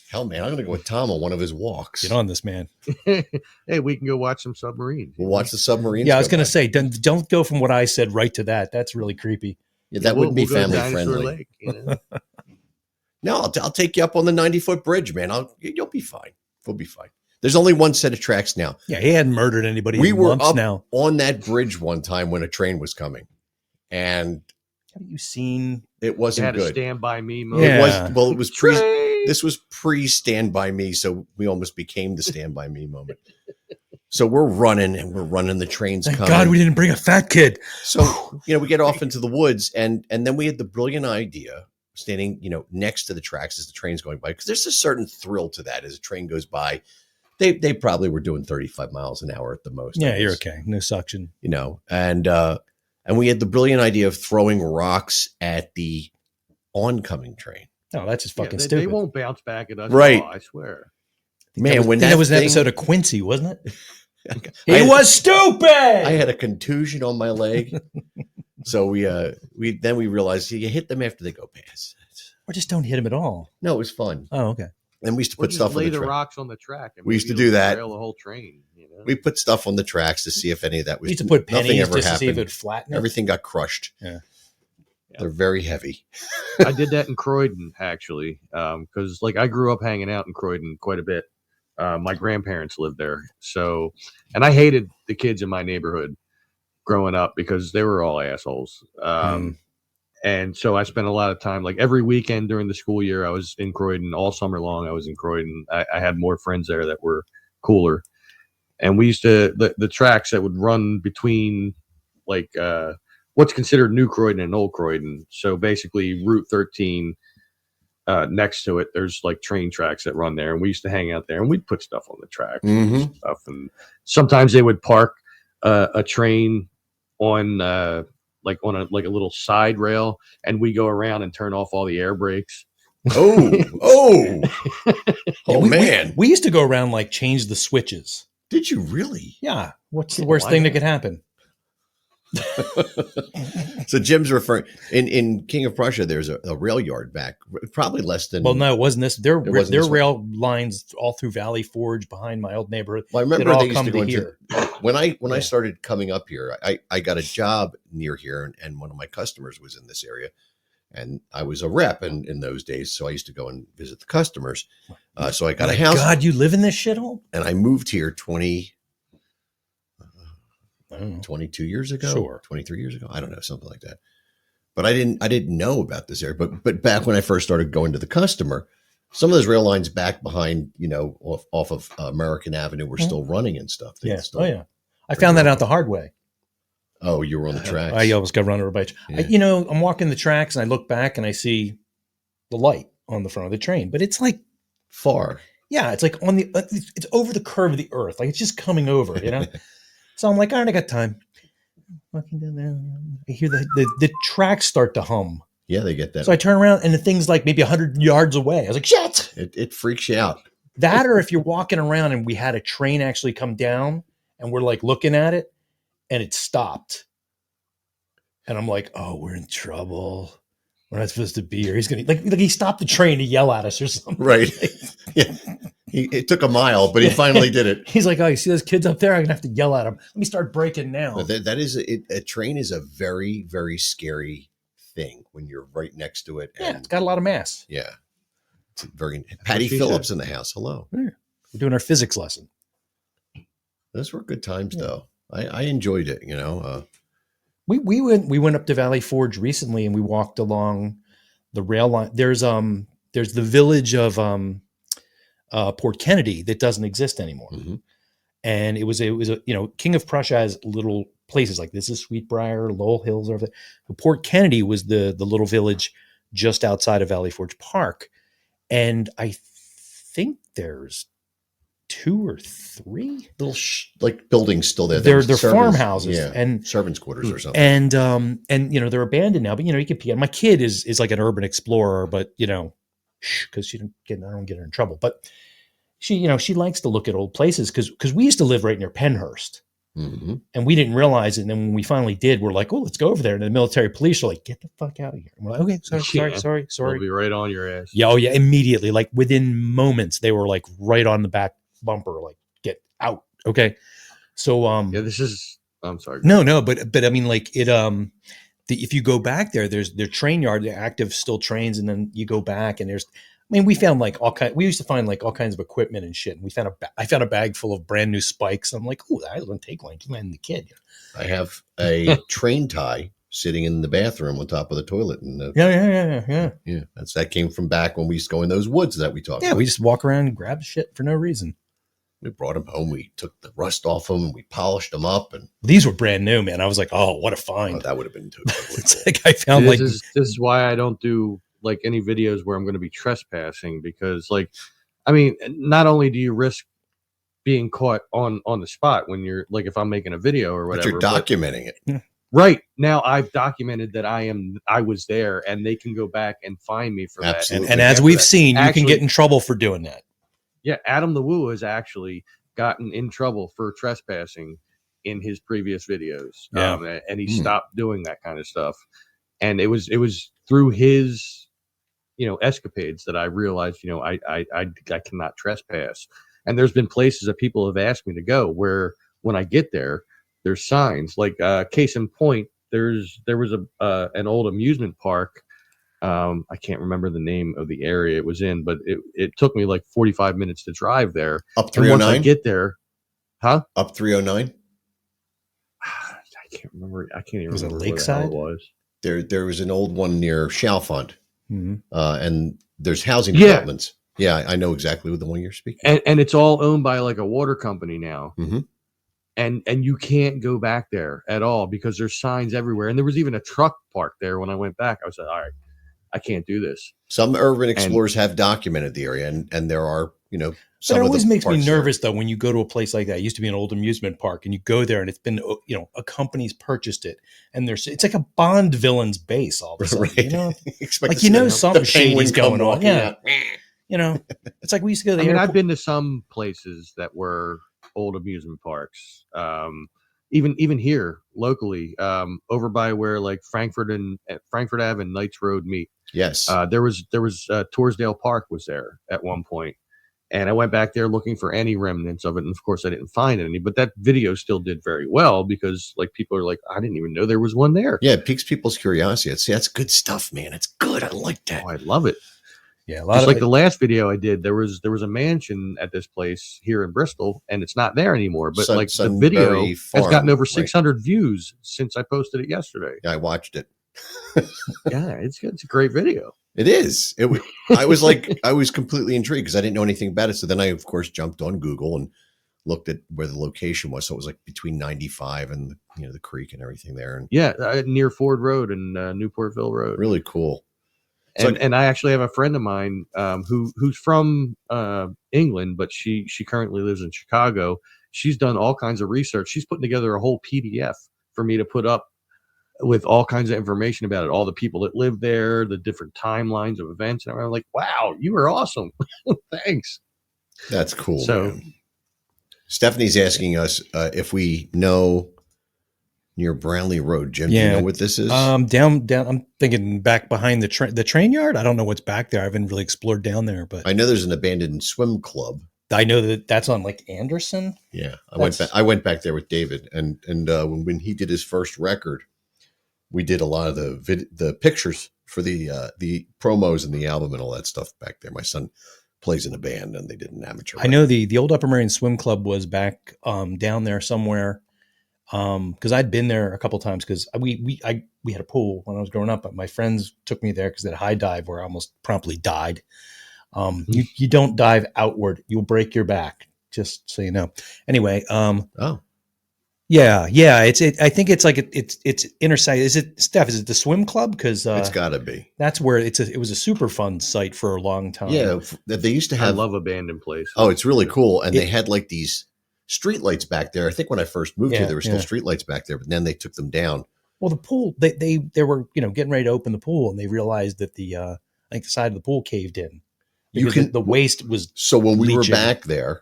Hell, man, I'm going to go with Tom on one of his walks. Get on this, man. Hey, we can go watch some submarines. We'll watch the submarines. Yeah, I was going to say, don't go from what I said right to that. That's really creepy. Yeah, that wouldn't be family friendly. Lake, No, I'll take you up on the 90-foot bridge, man. You'll be fine. We'll be fine. There's only one set of tracks now. Yeah, he hadn't murdered anybody we in were months up now. On that bridge one time when a train was coming, and have you seen? It wasn't good. Stand By Me mode. Yeah. It was This was pre Stand By Me, so we almost became the Stand By Me moment. So we're running the trains. Thank coming. God we didn't bring a fat kid. So we get off into the woods, and then we had the brilliant idea, standing next to the tracks as the train's going by, because there's a certain thrill to that as a train goes by. They probably were doing 35 miles an hour at the most. Yeah, you're okay. No suction. And we had the brilliant idea of throwing rocks at the oncoming train. No, that's just fucking stupid. They won't bounce back at us. Right. I swear. Man, that was an episode of Quincy, wasn't it? It was stupid. I had a contusion on my leg. So we realized you hit them after they go past. Or just don't hit them at all. No, it was fun. Oh, okay. And we used to put stuff on the rocks on the track. We used to do that. The whole train. We put stuff on the tracks to see if any of that was. We used to put pennies ever just happened. to see if it would flatten it. Everything got crushed. Yeah. They're very heavy. I did that in Croydon, actually, because I grew up hanging out in Croydon quite a bit. My grandparents lived there, and I hated the kids in my neighborhood growing up because they were all assholes. And so I spent a lot of time, every weekend during the school year, I was in Croydon. All summer long, I was in Croydon. I had more friends there that were cooler. And we used to, the tracks that would run between, what's considered New Croydon and Old Croydon. So basically Route 13, next to it, there's train tracks that run there. And we used to hang out there and we'd put stuff on the tracks and stuff. And sometimes they would park a train on on a little side rail, and we go around and turn off all the air brakes. Oh, man. We used to go around change the switches. Did you really? Yeah. What's the worst thing that could happen? So Jim's referring in King of Prussia. There's a rail yard back, probably less than. Well, no, it wasn't this. There this rail lines all through Valley Forge behind my old neighborhood. Well, I remember they used to go here. When I started coming up here, I got a job near here, and one of my customers was in this area, And I was a rep in those days, so I used to go and visit the customers. So I got My a house. God, you live in this shithole? And I moved here I don't know. 22 years ago, Sure. 23 years ago. I don't know, something like that. But I didn't know about this area. But back when I first started going to the customer, some of those rail lines back behind, off of American Avenue were still running and stuff. They'd Yeah. still- Oh, yeah. I found that out the hard way. Oh, you were on the tracks. I almost got run over by. Yeah. I'm walking the tracks and I look back and I see the light on the front of the train, but it's like Far. yeah, it's like it's over the curve of the earth, like it's just coming over, So I'm like, all right, I got time. Walking down there, I hear the tracks start to hum. Yeah, they get that. So I turn around and the thing's like maybe 100 yards away. I was like, shit. It freaks you out. That or if you're walking around and we had a train actually come down and we're like looking at it and it stopped. And I'm like, oh, we're in trouble. We're not supposed to be here. He's gonna like he stopped the train to yell at us or something. Right. Yeah. It took a mile, but he finally did it. He's like, oh, you see those kids up there? I'm gonna have to yell at them. Let me start breaking now. But that is a train is a very, very scary thing when you're right next to it. Yeah, And it's got a lot of mass. yeah. It's very Patty she Phillips said. in the house. Hello. We're doing our physics lesson. Those were good times though. I enjoyed it, We went up to Valley Forge recently and we walked along the rail line. There's the village of Port Kennedy that doesn't exist anymore. Mhm. And it was a King of Prussia has little places like this is Sweetbriar, Lowell Hills over there. Port Kennedy was the little village just outside of Valley Forge Park. And I think there's 2 or 3 little like buildings still there. They're Servants- farmhouses yeah, and servants' quarters or something. and they're abandoned now, but you can pee. My kid is like an urban explorer, but because I don't get her in trouble. But she likes to look at old places because we used to live right near Penhurst. Mm-hmm. And we didn't realize it. And then when we finally did, we're like, oh, let's go over there. And the military police are like, get the fuck out of here. And we're like, okay, sorry. They'll be right on your ass. Yeah, oh yeah, immediately. Like within moments, they were like right on the back bumper, like get out. Okay. So Yeah, this is. I'm sorry. no, but I mean, like it if you go back there, there's their train yard, they're active still trains, and then you go back and we found like we used to find like all kinds of equipment and shit. And I found a bag full of brand new spikes. I'm like, oh, I don't take one. I'm the kid. I have a train tie sitting in the bathroom on top of the toilet. And Yeah. that came from back when we used to go in those woods that we talked Yeah, about. we just walk around and grab shit for no reason. We brought them home. We took the rust off them and we polished them up. And These were brand new, man. I was like, oh, what a find. that would have been totally It's cool. like I found this like is why I don't do like any videos where I'm going to be trespassing, because I mean, not only do you risk being caught on the spot when you're like, if I'm making a video or But whatever, you're documenting it. right now I've documented that I was there, and they can go back and find me for Absolutely. that. and as after we've that- seen, you actually, can get in trouble for doing that. Yeah, Adam the Woo has actually gotten in trouble for trespassing in his previous videos. Yeah. And he stopped doing that kind of stuff. And it was through his escapades that I realized, I cannot trespass. And there's been places that people have asked me to go where when I get there, there's signs like case in point, there was an old amusement park. I can't remember the name of the area it was in, but it took me like 45 minutes to drive there. Up And once I 309? get there, huh? Up 309? I can't remember. I can't even Was it remember where the hell Lakeside? it was. There was an old one near Chalfont. Mhm. And there's housing Yeah. developments. Yeah, I know exactly what the one you're speaking. And it's all owned by like a water company now. Mhm. And you can't go back there at all because there's signs everywhere. And there was even a truck parked there when I went back. I was like, all right, I can't do this. Some urban explorers have documented the area, and there are, But some it of the always makes me parts there. nervous though when you go to a place like that. It used to be an old amusement park, and you go there, and it's been a company's purchased it, and it's like a Bond villain's base all of a sudden. Right. Expect Like to see the something penguin shady's come going on. walking Yeah, out. it's like we used to go to the I mean, airport. I've been to some places that were old amusement parks. Even here locally, over by where like Frankfurt Ave and Knights Road meet. Yes. There was Torresdale Park was there at one point, And I went back there looking for any remnants of it. And of course I didn't find any, but that video still did very well because like people are like, I didn't even know there was one there. Yeah, it piques people's curiosity. That's good stuff, man. It's good. I like that. Oh, I love it. Yeah, a lot Just of like the last video I did, there was a mansion at this place here in Bristol, and it's not there anymore. But like the video has gotten over 600 views since I posted it yesterday. Yeah, I watched it. Yeah, it's a great video. It is. I was like, I was completely intrigued because I didn't know anything about it. So then I, of course, jumped on Google and looked at where the location was. So it was like between 95 and the creek and everything there. And yeah, near Ford Road and Newportville Road. Really cool. And I actually have a friend of mine who's from England, but she currently lives in Chicago. She's done all kinds of research. She's putting together a whole PDF for me to put up with all kinds of information about it, all the people that live there, the different timelines of events. And I'm like, wow, you are awesome. Thanks. That's cool. So man. Stephanie's asking us if we know near Brownlee Road. Jim, do you know what this is? Down. I'm thinking back behind the train yard. I don't know what's back there. I haven't really explored down there, but I know there's an abandoned swim club. I know that's on like Anderson. Yeah, I went back there with David, and when he did his first record, we did a lot of the pictures for the promos and the album and all that stuff back there. My son plays in a band, and they did an amateur. I know the old Upper Merion Swim Club was back down there somewhere. Because I'd been there a couple times because we had a pool when I was growing up, but my friends took me there because they had a high dive where I almost promptly died. You don't dive outward, you'll break your back, just so you know. Anyway, yeah. I think it's like it's inner site. Is it, Steph? Is it the swim club? Because it's got to be. That's where it was a super fun site for a long time. Yeah, they used to have. I love abandoned places. Oh, it's really cool, and they had like these street lights back there. I think when I first moved here, there were still street lights back there, but then they took them down. Well, the pool, they were getting ready to open the pool, and they realized that I think the side of the pool caved in. The waste was so when we leaching. were back there,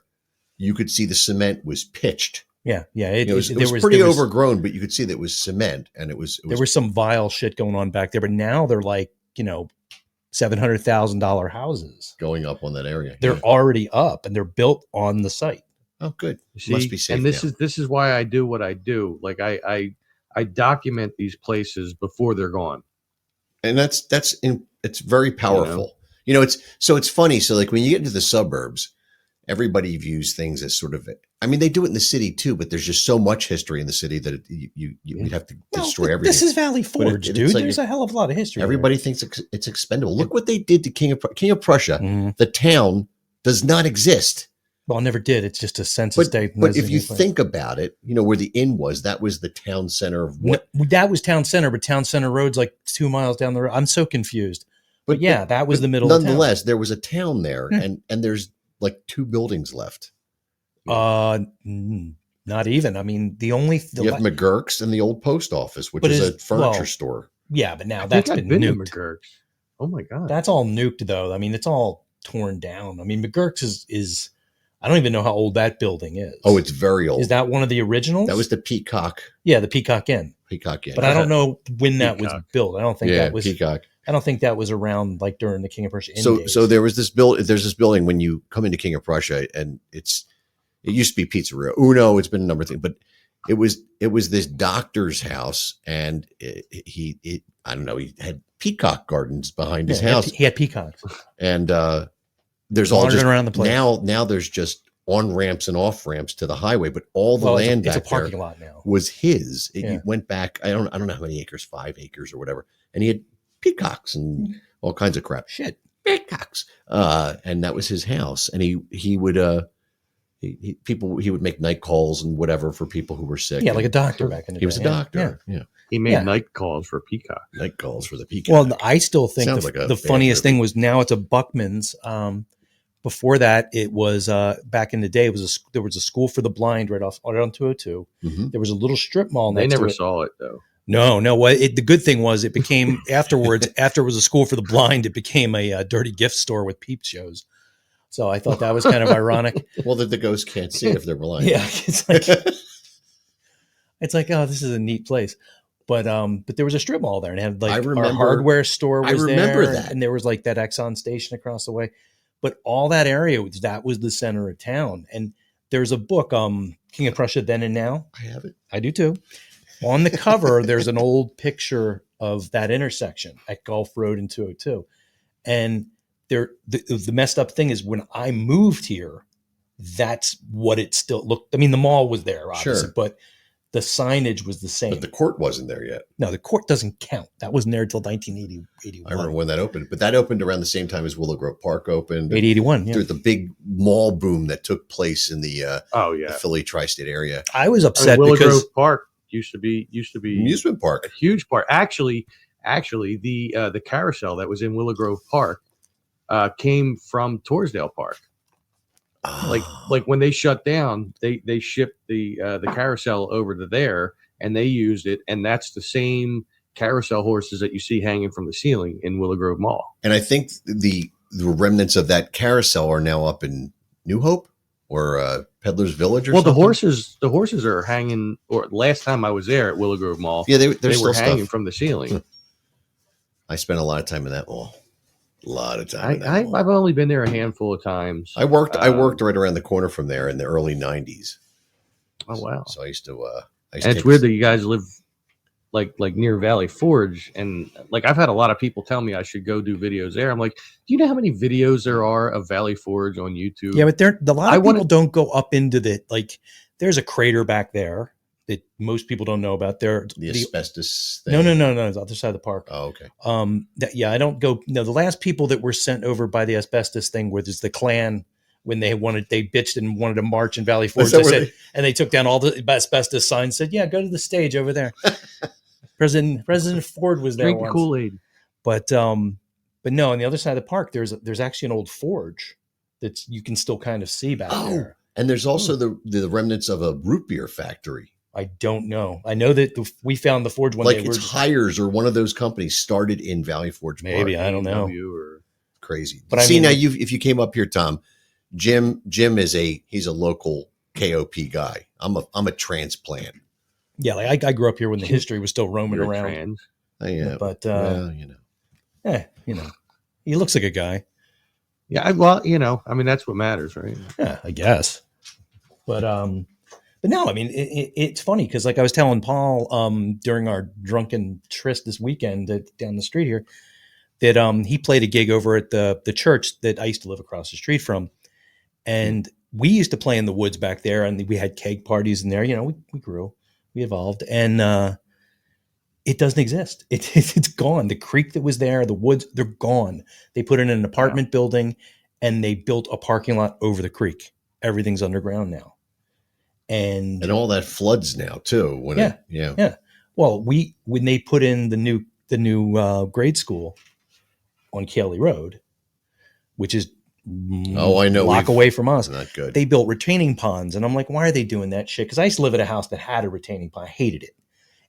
you could see the cement was pitched. Yeah. It was pretty overgrown, but you could see that it was cement, and it was there was some vile shit going on back there. But now they're like $700,000 houses going up on that area. They're already up, and they're built on the site. Oh, good. See, must be safe. And this is why I do what I do. Like I document these places before they're gone, and it's very powerful. It's funny. So like when you get into the suburbs, everybody views things as sort of. I mean, they do it in the city too, but there's just so much history in the city that you'd have to destroy everything. This is Valley Forge, dude. Like there's a hell of a lot of history. Everybody thinks it's expendable. Look what they did to King of Prussia. Mm-hmm. The town does not exist. Well, it never did. It's just a census date. But if you think about it, where the inn was, that was the town center of what? No, that was town center, but town center road's like 2 miles down the road. I'm so confused. But that was the middle of town. Nonetheless, there was a town there, and there's like 2 buildings left. Not even. I mean, you have McGurk's and the old post office, which is a furniture store. Yeah, but now that's been nuked. McGurk's. Oh my God. That's all nuked though. I mean, it's all torn down. I mean, McGurk's is I don't even know how old that building is. Oh, it's very old. Is that one of the originals? That was the Peacock. Yeah, the Peacock Inn. Peacock Inn. But I don't know when that was built. I don't think that was Peacock. I don't think that was around like during the King of Prussia Inn days. So there was this there's this building when you come into King of Prussia, and it used to be Pizzeria Uno. It's been a number of things, but it was this doctor's house, and he I don't know, he had peacock gardens behind his house. He had peacocks, and there's all just around the place. Now there's just on ramps and off ramps to the highway, but all the land back it's a parking lot now was his. It went back. I don't know how many acres, 5 acres or whatever, and he had peacocks and all kinds of crap. Shit, peacocks. And that was his house, and he would he would make night calls and whatever for people who were sick. Yeah, like a doctor back in the day. He was a doctor. Yeah. He made night calls for peacock. Night calls for the peacock. Well, I still think the funniest thing was now it's a Buckman's. Before that, it was back in the day. There was a school for the blind right on 202. Mm-hmm. There was a little strip mall next to it. They never saw it though. No. The good thing was it became afterwards. After it was a school for the blind, it became a dirty gift store with peep shows. So I thought that was kind of ironic. Well, that the ghosts can't see if they're blind. Yeah, it's like oh, this is a neat place. But there was a strip mall there, and it had like our hardware store was there. I remember that, and there was like that Exxon station across the way. but all that area that was the center of town. And there's a book, King of Prussia Then and Now. I have it. I do too. On the cover, there's an old picture of that intersection at Gulf Road and 202. And the messed up thing is when I moved here, that's what it still looked. I mean, the mall was there, obviously, Sure. but the signage was the same. But the court wasn't there yet. No, the court doesn't count. That wasn't there until 1981. I remember when that opened, but that opened around the same time as Willow Grove Park opened. 8081, yeah. Through the big mall boom that took place in the Oh Philly tri-state area. I was upset Willow because Grove Park used to be Amusement park. a huge park. Actually, the carousel that was in Willow Grove Park came from Torresdale Park. Like when they shut down, they shipped the carousel over to there, and they used it, and that's the same carousel horses that you see hanging from the ceiling in Willow Grove Mall. And I think the remnants of that carousel are now up in New Hope or Peddler's Village or Well, something. the horses are hanging. Or last time I was there at Willow Grove Mall, Yeah, they were still hanging stuff. from the ceiling. I spent a lot of time in that mall. A lot of time. in that mall. I've only been there a handful of times. I worked right around the corner from there in the early 90s. Oh wow! So I used to And it's weird that you guys live like near Valley Forge, and like I've had a lot of people tell me I should go do videos there. I'm like, do you know how many videos there are of Valley Forge on YouTube? yeah, but a lot of people don't go up into there's a crater back there that most people don't know about. The asbestos thing. No, the other side of the park. Oh, okay. I don't go. No, the last people that were sent over by the asbestos thing was the Klan when they bitched and wanted to march in Valley Forge. And they took down all the asbestos signs. Said, "Yeah, go to the stage over there." President Ford was there. Drink the once. Kool-Aid. But no, on the other side of the park, there's actually an old forge that you can still kind of see back there. And there's also the remnants of a root beer factory. I don't know. I know that we found the forge one Like day. it's Hires or one of those companies started in Valley Forge Park. Maybe, I don't know. Crazy. But see, now if you came up here, Tom, Jim is he's a local KOP guy. I'm a transplant. Yeah, like I grew up here when the history was still roaming You're around. trans. I am. But well, he looks like a guy. Yeah, I mean that's what matters, right? Yeah, I guess. But no, I mean it's funny because like I was telling Paul during our drunken tryst this weekend down the street here that he played a gig over at the church that I used to live across the street from, and we used to play in the woods back there, and we had keg parties in there. You know, we grew, we evolved, and it doesn't exist. It's gone. The creek that was there, the woods, they're gone. They put in an apartment building, and they built a parking lot over the creek. Everything's underground now. And all that floods now too. Yeah. Well, when they put in the new grade school on Cayley Road, which is I know a block away from us, not good. They built retaining ponds, and I'm like, why are they doing that shit? Because I used to live at a house that had a retaining pond. I hated it,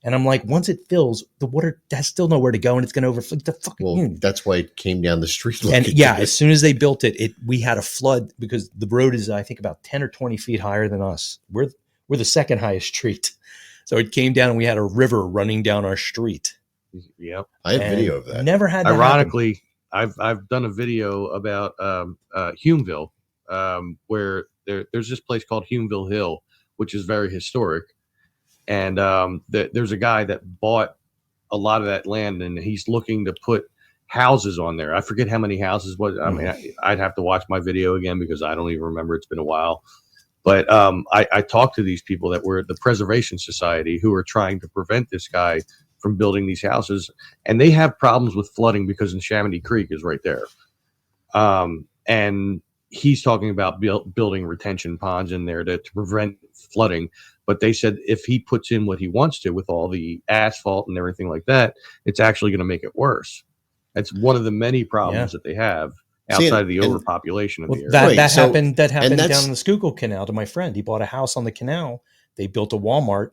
and I'm like, once it fills, the water has still nowhere to go, and it's going to overflow. The fucking well, that's why it came down the street. And as soon as they built it, we had a flood because the road is, I think, about 10 or 20 feet higher than us. We're the second highest street. So it came down and we had a river running down our street. Yep. I have video of that. Never had that Ironically, I've done a video about Humeville, where there's this place called Humeville Hill, which is very historic. And there's a guy that bought a lot of that land, and he's looking to put houses on there. I forget how many houses was. I mean, I'd have to watch my video again because I don't even remember. It's been a while. But I talked to these people that were at the Preservation Society who are trying to prevent this guy from building these houses. And they have problems with flooding because Chamonix Creek is right there. And he's talking about building retention ponds in there to prevent flooding. But they said if he puts in what he wants to with all the asphalt and everything like that, it's actually going to make it worse. That's one of the many problems that they have outside of the overpopulation of the area. That happened down in the Schuylkill Canal to my friend. He bought a house on the canal. They built a Walmart,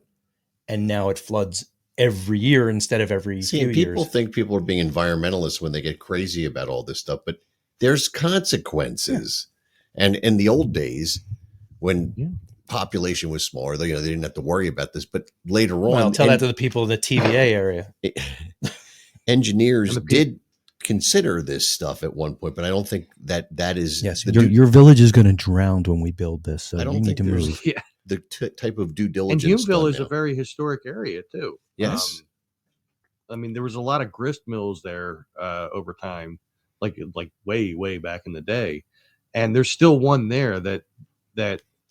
and now it floods every year instead of every few years. People think people are being environmentalists when they get crazy about all this stuff, but there's consequences. Yeah. And in the old days, when population was smaller, they didn't have to worry about this. But later on, tell that to the people in the TVA area. Engineers did consider this stuff at one point, but I don't think that is Yes, the your village is going to drown when we build this, so I don't you need think to there's move. Yeah. the type of due And diligence. Humeville done is a now. very historic area too. Yes. I mean, there was a lot of grist mills there over time, like way back in the day, and there's still one there that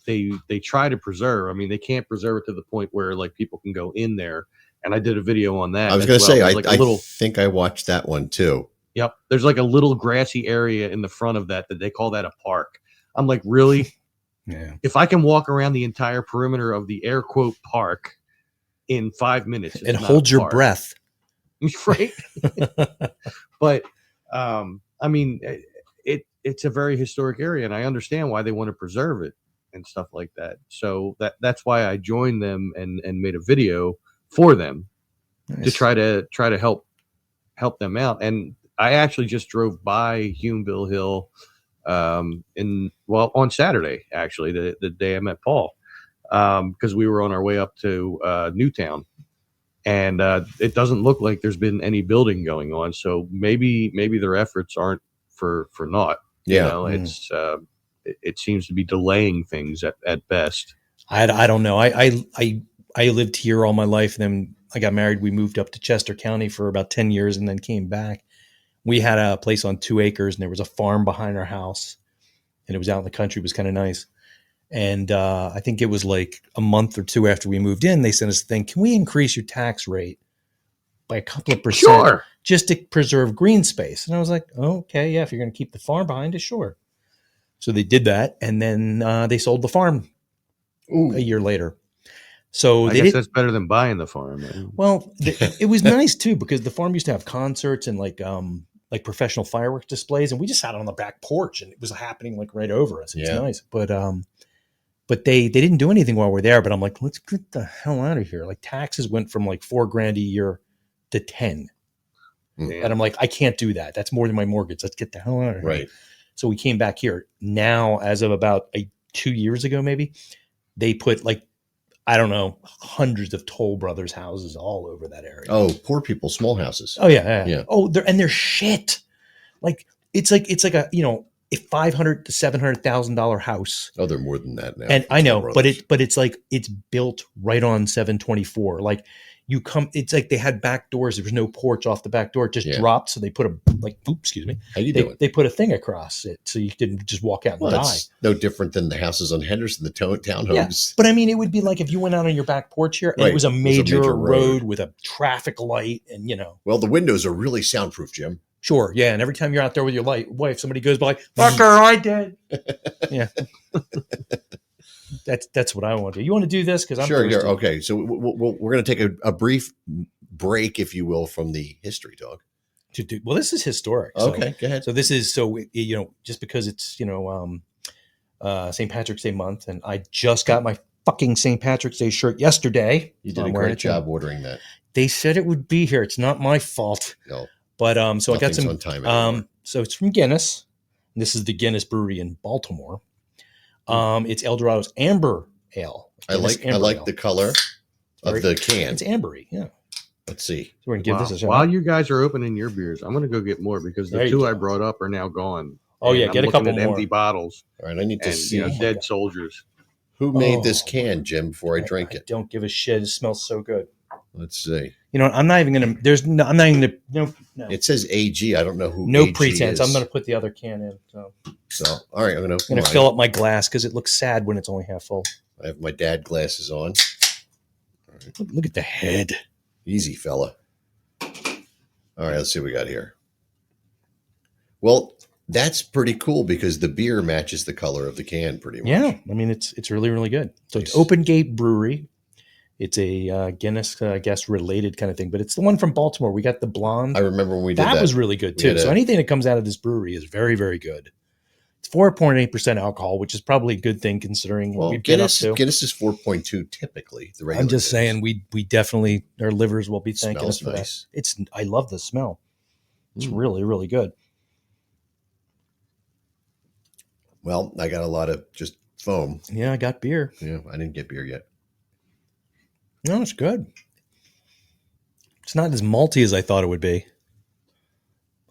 they try to preserve. I mean, they can't preserve it to the point where like people can go in there. And I did a video on that. I was going to say, There's like I think I watched that one too. Yep, there's like a little grassy area in the front of that they call that a park. I'm like, really? Yeah. If I can walk around the entire perimeter of the air quote park in 5 minutes And hold your breath. right? But I mean, it's a very historic area, and I understand why they want to preserve it and stuff like that. So that's why I joined them and made a video for them to try to help them out. And I actually just drove by Humeville Hill on Saturday, actually, the day I met Paul, because we were on our way up to Newtown. And it doesn't look like there's been any building going on, so maybe their efforts aren't for naught. Yeah, you know, it's it seems to be delaying things at best. I don't know. I lived here all my life, and then I got married. We moved up to Chester County for about 10 years, and then came back. We had a place on 2 acres, and there was a farm behind our house, and it was out in the country. It was kind of nice. And I think it was like a month or two after we moved in, they sent us a thing. Can we increase your tax rate by a couple of percent just to preserve green space? And I was like, oh, okay, yeah, if you're going to keep the farm behind us, sure. So they did that, and then they sold the farm a year later. So I guess that's better than buying the farm. Man. Well, it was nice too, because the farm used to have concerts and like professional fireworks displays, and we just sat on the back porch, and it was happening like right over us. It's nice, but they didn't do anything while we're there. But I'm like, let's get the hell out of here. Like taxes went from like $4,000 a year to 10, and I'm like, I can't do that. That's more than my mortgage. Let's get the hell out of here. Right. So we came back here. Now, as of about 2 years ago, maybe they put like, I don't know, hundreds of Toll Brothers houses all over that area. Oh, poor people, small houses. Oh yeah. Oh, they're shit. Like it's like a a $500,000 to $700,000 house. Oh, they're more than that now. And I know, but it's like it's built right on 724. Like you come, it's like they had back doors. There was no porch off the back door. It just dropped. So they put excuse me. How you doing? They put a thing across it so you could just walk out and die. It's no different than the houses on Henderson, the townhomes. Yeah, but I mean, it would be like if you went out on your back porch here and it was a major road with a traffic light and Well, the windows are really soundproof, Jim. Sure, yeah. And every time you're out there with your wife, somebody goes by, fucker, I did. Yeah. That's what I want to do. You want to do this? Because I'm sure. thirsty. Okay. So we're going to take a brief break, if you will, from the history talk. Well, this is historic. Okay, go ahead. So this is just because it's St. Patrick's Day month, and I just got my fucking St. Patrick's Day shirt yesterday. You did a great job ordering that. They said it would be here. It's not my fault. No. But so I got some on time. So it's from Guinness. This is the Guinness Brewery in Baltimore. It's El Dorado's Amber Ale. I like the color of the can. It's ambery. Yeah. Let's see. So we're gonna give this a shot. While you guys are opening your beers, I'm gonna go get more because the two I brought up are now gone. Oh yeah, get a couple more empty bottles. All right, I need to see dead soldiers. Who made this can, Jim? Before I drink it, don't give a shit. It smells so good. Let's see. I'm not even gonna. I'm not even gonna. No. It says AG. I don't know who. No AG pretense. is. I'm gonna put the other can in. So all right, I'm gonna fill up my glass because it looks sad when it's only half full. I have my dad glasses on. All right. Look at the head. Easy, fella. All right, let's see what we got here. Well, that's pretty cool because the beer matches the color of the can pretty much. Yeah, I mean it's really, really good. So Nice. It's Open Gate Brewery. It's a Guinness, I guess, related kind of thing, but it's the one from Baltimore. We got the blonde. I remember when we did that. That was really good too. So anything that comes out of this brewery is very, very good. It's 4.8% alcohol, which is probably a good thing considering what we've Guinness, been up to. Guinness is 4.2 typically. The regular I'm just Guinness. saying we definitely, our livers will be thanking us for nice. that. I love the smell. It's really, really good. Well, I got a lot of just foam. Yeah, I got beer. Yeah, I didn't get beer yet. No, it's good. It's not as malty as I thought it would be.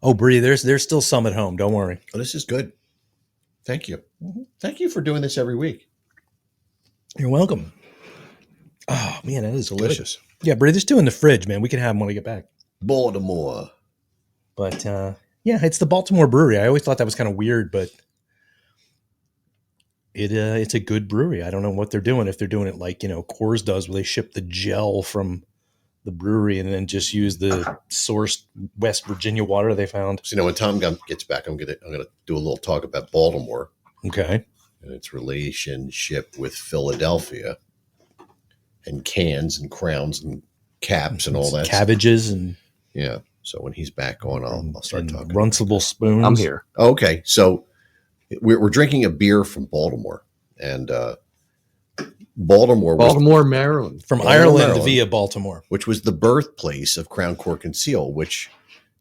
Oh, Bree, there's still some at home. Don't worry. Oh, this is good. Thank you. Thank you for doing this every week. You're welcome. Oh man, that is Delicious. Good. Yeah, Bree, there's two in the fridge, man. We can have them when I get back. Baltimore. But yeah, it's the Baltimore Brewery. I always thought that was kind of weird, but it's a good brewery. I don't know what they're doing. If they're doing it like Coors does, where they ship the gel from the brewery and then just use the sourced West Virginia water they found. So when Tom gets back, I'm gonna do a little talk about Baltimore. Okay. And its relationship with Philadelphia, and cans and crowns and caps and all that cabbages stuff. And yeah. So when he's back on, I'll start talking. Runcible spoons. I'm here. Okay, so we're drinking a beer from Baltimore, and Baltimore, Maryland, from Ireland via Baltimore, which was the birthplace of Crown Cork and Seal, which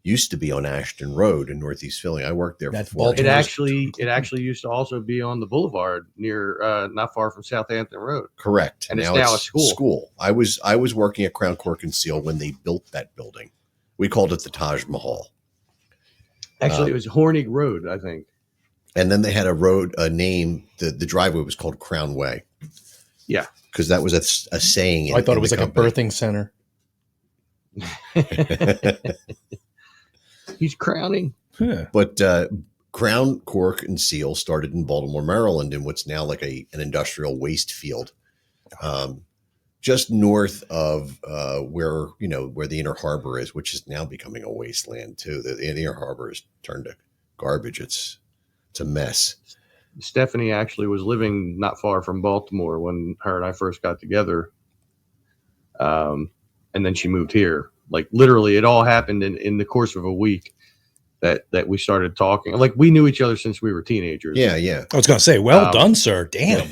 used to be on Ashton Road in Northeast Philly. I worked there for 4 years. It actually used to also be on the boulevard near not far from Southampton Road. Correct. And now it's a school. I was working at Crown Cork and Seal when they built that building. We called it the Taj Mahal. Actually, it was Hornig Road, I think. And then they had a name. The driveway was called Crown Way. Yeah, because that was a saying. I thought it was like company. A birthing center. He's crowning. Yeah. But Crown Cork and Seal started in Baltimore, Maryland, in what's now like an industrial waste field, just north of where the Inner Harbor is, which is now becoming a wasteland too. The Inner Harbor has turned to garbage. It's a mess. Stephanie actually was living not far from Baltimore when her and I first got together, and then she moved here. Like literally, it all happened in the course of a week that we started talking. Like we knew each other since we were teenagers. Yeah, yeah. I was going to say, well done, sir. Damn.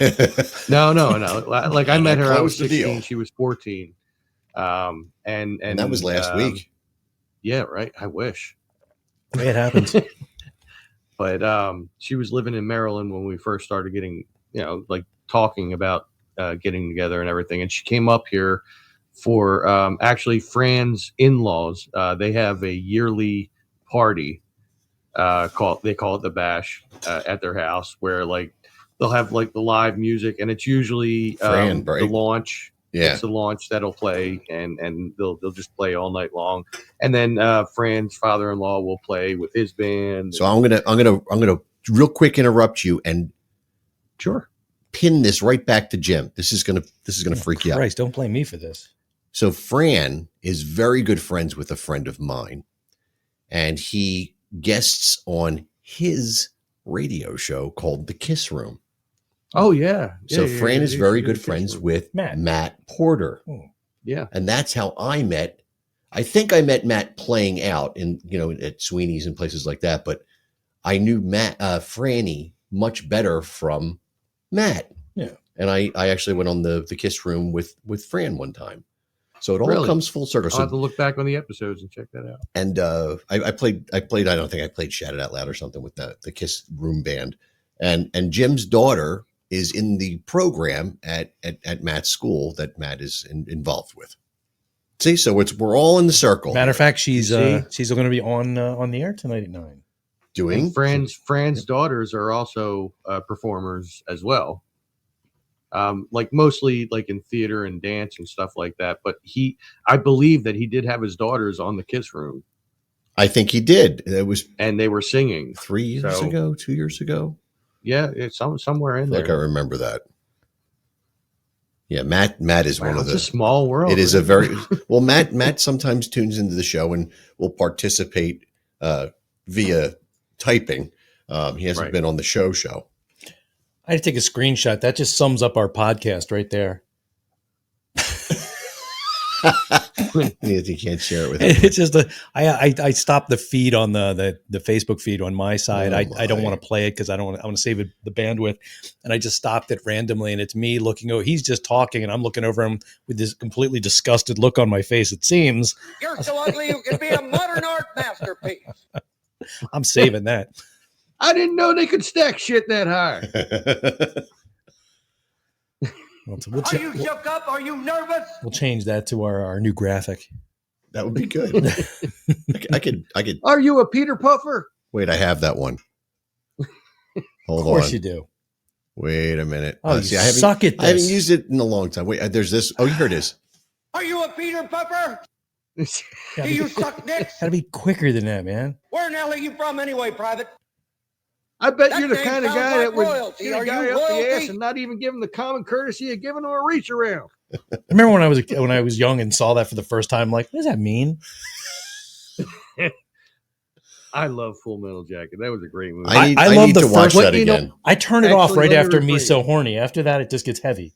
No. Like I met her. I was 16. Deal. She was 14. And that was last week. Yeah, right. I wish. It happens. But she was living in Maryland when we first started getting, talking about getting together and everything. And she came up here for actually Fran's in-laws. They have a yearly party they call it the Bash at their house, where like they'll have like the live music, and it's usually the launch. Yeah, it's the launch that'll play, and they'll just play all night long. And then Fran's father-in-law will play with his band. So I'm gonna real quick interrupt you and sure pin this right back to Jim. This is gonna freak you out. Christ, don't blame me for this. So Fran is very good friends with a friend of mine, and he guests on his radio show called The Kiss Room. Oh yeah. So Fran is very good friends with Matt Porter. Yeah. And that's how I met. I think I met Matt playing out at Sweeney's and places like that, but I knew Franny much better from Matt. Yeah. And I actually went on the Kiss Room with Fran one time. So it all comes full circle. I'll have to look back on the episodes and check that out. And I played, I don't think I played Shout It Out Loud or something with the Kiss Room band. And Jim's daughter is in the program at Matt's school that Matt is involved with. See, so we're all in the circle. Matter of fact, she's going to be on the air tonight at 9. Doing Fran's daughters are also performers as well. Like mostly like in theater and dance and stuff like that. But I believe that he did have his daughters on the Kiss Room. I think he did. And they were singing 3 years ago, 2 years ago. Yeah, it's somewhere in there. Like I remember that. Yeah, Matt is one of the. It's a small world. It is a very well. Matt sometimes tunes into the show and will participate via typing. He hasn't been on the show. I had to take a screenshot. That just sums up our podcast right there. You can't share it with him. It's just I stopped the feed on the Facebook feed on my side. I don't want to play it because I want to save the bandwidth, and I just stopped it randomly. And it's me looking. Oh, he's just talking, and I'm looking over him with this completely disgusted look on my face. It seems you're so ugly you could be a modern art masterpiece. I'm saving that. I didn't know they could stack shit that high. Are you shook up? Are you nervous? We'll change that to our new graphic. That would be good. I could. Are you a Peter Puffer? Wait, I have that one. Hold Of course on. you do. Wait a minute. Oh, you See, I haven't, suck at I haven't this. used it in a long time. Wait, there's this. Oh, here it is. Are you a Peter Puffer? Do Gotta you be, suck dicks? gotta be quicker than that, man. Where in hell are you from anyway, Private? I bet That you're the name kind of sounds guy like that would royalty. shoot a Are guy you up the royalty? ass and not even give him the common courtesy of giving him a reach around. Remember when I was young and saw that for the first time? Like, what does that mean? I love Full Metal Jacket. That was a great movie. I I love need the to watch first- that you know, again. I turn it off Actually, right let me after Me rephrase. So Horny. After that, it just gets heavy.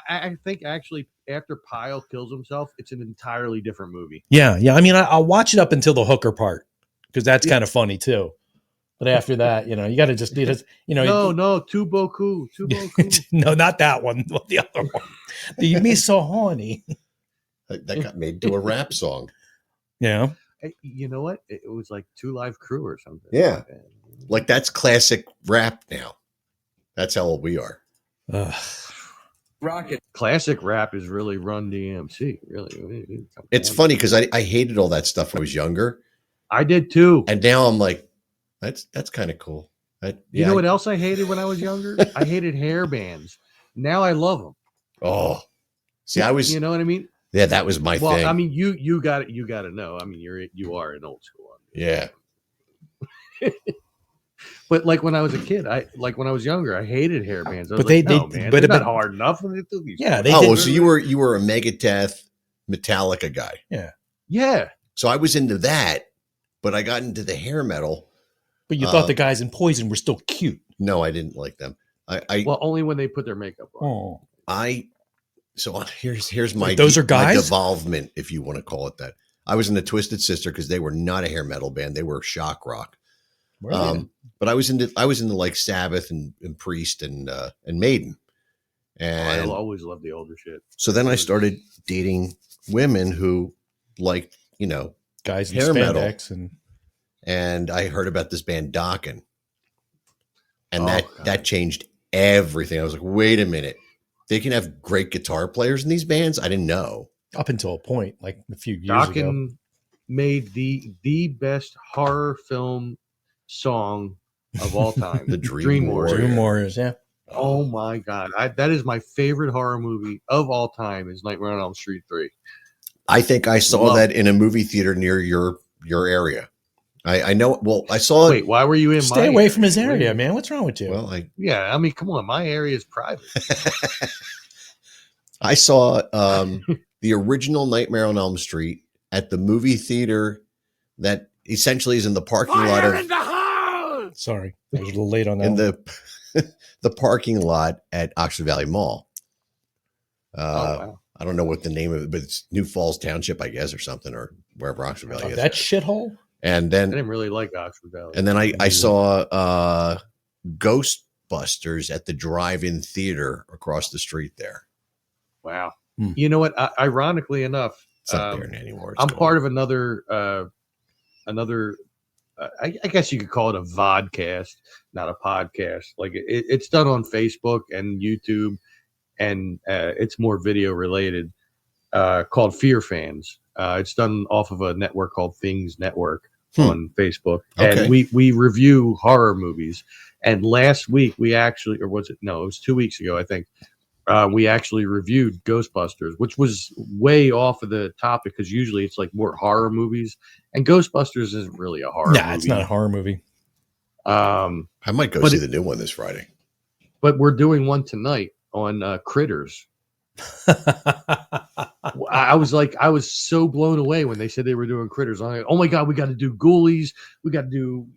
I think actually after Pyle kills himself, it's an entirely different movie. Yeah. I mean, I'll watch it up until the hooker part because that's kind of funny too. But after that, you got to just do this. No, too beaucoup. No, not that one. The other one. The Me So Horny. That got made to a rap song. Yeah. Hey, you know what? It was like Two Live Crew or something. Yeah. Like that. Like that's classic rap now. That's how old we are. Rocket. Classic rap is really Run DMC. Really, It's funny because I hated all that stuff when I was younger, I did too. and now I'm like, that's kind of cool. You know what else I hated when I was younger? I hated hair bands. Now I love them. Oh, see, I was. You know what I mean? Yeah, that was my Well, thing. I mean, you got to know. I mean, you are an old school. Yeah. But like when I was a kid, when I was younger, I hated hair bands. I was But they- no, they- man, but- they're but- not hard enough. Yeah, they Oh, did- well, so you were a Megadeth, Metallica guy. Yeah. So I was into that, but I got into the hair metal. But you thought the guys in Poison were still cute. No, I didn't like them. Well, only when they put their makeup on. Oh. So here's my Those are guys? my devolvement, if you want to call it that. I was in the Twisted Sister because they were not a hair metal band; they were shock rock. But I was into like Sabbath and Priest and Maiden, I and always loved the older shit. so then I started dating women who liked Guys in hair metal. spandex and I heard about this band Dokken, and Oh, that God. changed everything. I was like, wait a minute, they can have great guitar players in these bands. I didn't know. up until a point, like a few years ago. Dokken made the best horror film song of all time. The Dream Warrior. Dream Warriors, yeah. Oh my God. That is my favorite horror movie of all time is Nightmare on Elm Street 3. I think I saw Love that in a movie theater near your area. I know. Well, I saw it. Wait, why were you in Stay my away from his Wait. area, man. What's wrong with you? Well, Yeah, I mean, come on. My area is private. I saw the original Nightmare on Elm Street at the movie theater that essentially is in the parking lot of Sorry, I was a little late on that. in one. the parking lot at Oxford Valley Mall. Wow. I don't know what the name of it, but it's New Falls Township, I guess, or something, or wherever Oxford Valley is. That shithole. And I then didn't really like Oxford Valley. And then I saw Ghostbusters at the drive-in theater across the street there. Wow. Hmm. You know what? Ironically enough, It's not there anymore. It's I'm gone. part of another I guess you could call it a vodcast, not a podcast. Like it's done on Facebook and YouTube, and it's more video related. Called Fear Fans. It's done off of a network called Things Network on Facebook, Okay. and we review horror movies. And last week we actually, or was it? No, it was 2 weeks ago, I think. We actually reviewed Ghostbusters, which was way off of the topic because usually it's like more horror movies, and Ghostbusters isn't really a horror movie. Nah, it's not a horror movie. I might go but see it- the new one this Friday. But we're doing one tonight on Critters. I was so blown away when they said they were doing Critters. I'm like, oh my God, we got to do Ghoulies. We got to do